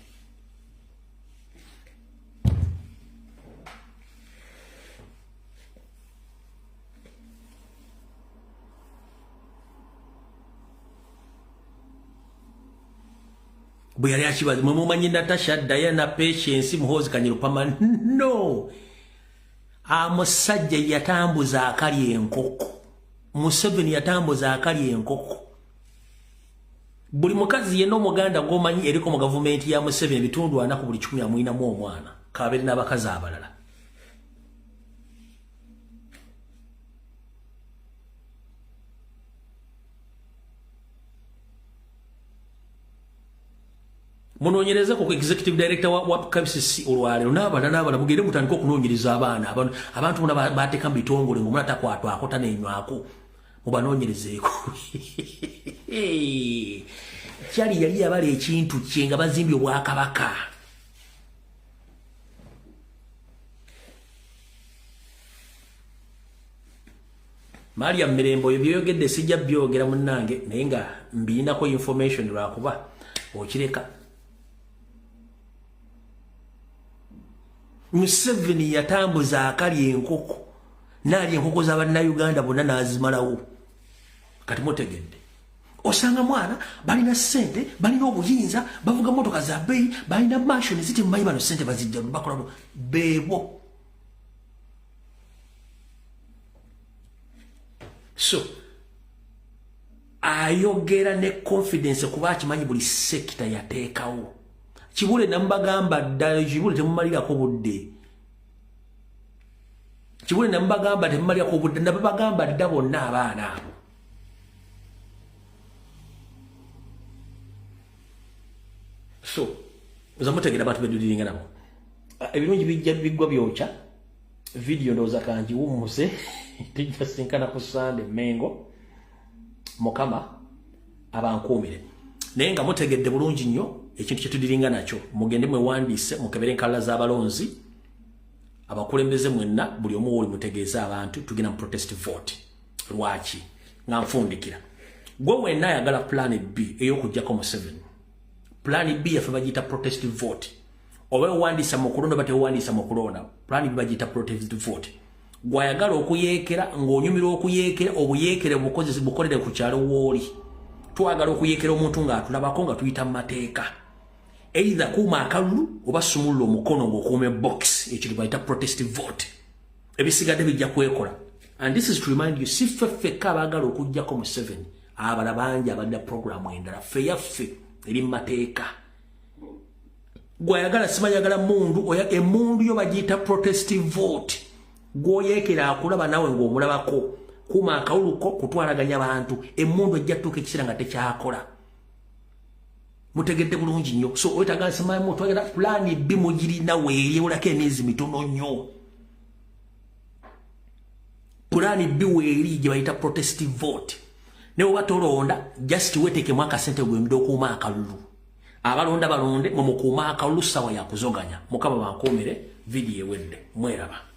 Bwe yali akibaze mwe mumanyi Natasha Diana Patience Muhoozi Kanyirupama no amusajja yatambuza akali enkoko. Museveni yatambuza akali enkoko. Buli mukazi yenna omuganda gomanyi eriko mu government ya Museveni ebitundu ana ku buli 10 amwinamu omwana kabere n'abakazi abalala. Munoonyereza ku executive director wa KCC olwalero n'abala mugende mutandika okunoonyereza abaana abantu bonna bateeka mu bitongole ng'omwana takwatwa akota n'enywako mubanoonyerezeeko. Kyali yali yabala ekintu kye nga bazimbye obwakabaka. Mariam Mirembe oyo byeyogedde sijja byogera munnange naye nga mbirinako information lwakuba okireka. Museveni yatambuza akali enkoko nali enkoko z'Abannayuganda bonna n'azimalawo kati mutegedde osanga mwana balina ssente balina obuyinza bavuga motoka za bbeeyi balina mansion ziti mumanyi bano ssente bazijja bakola beebo so ayogera ne confidence kuba akimanyi buli sekita yateekawo Kibule nambagamba ddala Kibule temumalirako budde Kibule nambagamba temumalirako budde nabagamba dda bonna abaana abo so uzamutegera abantu beduliringa nabo ebirungi bijja bigwa byokya video ndoza kanji wumuse tijja sinkana ku Sunday Mengo Mukama abankuumire naye nga mutegedde bulungi nnyo ekintu kyetudiringa nakyo mugende mwewandise mukebere enkala z'abalonzi abakulembeze mwenna buli omu woli mutegeeza abantu tugenda mu protest vote lwaki nga nfundikira gwe wenna ayagala plan B ey'okuggyako mu 7 plan B yafe bagiyita protest vote oba owandisa mu kulonda batewandisa mu kulonda plan B bagiyita protest vote gwayagala okuyeekera ng'onyumira okuyeekera obuyeekere bukolere ku kyalo w'oli twagala okuyeekera omuntu ng'atulabako nga tuyita mu mateeka either kuuma akalulu oba sumulula omukono ng'okuuma box ekyo bayita protest vote ebisigadde bijja kwekola and this is to remind you si ffeffekka abaagala okuggyako mu 7 abala bangi abadde programu endala ffe yaffe eri mu mateeka gwayagala simayagala mundu oya emundu yo bagiyita protest vote gwoyeekera akulaba nawe ng'omulabako kuuma akawuluko kutwalaganya abantu emundu ejja tuuka ekiseera nga tekyakola mutegedde bulungi nnyo so oyetagala simamu twagala plan B mugirina weeryewolako emyezi mitono nnyo plan B weeri gye bayita protest vote ne oba tolonda just wetekemu akasente gwemida okuuma akalulu abalonda balonde mumukuuma akalulu sawa yakuzoganya Mukama bankuumire video ewedde mweraba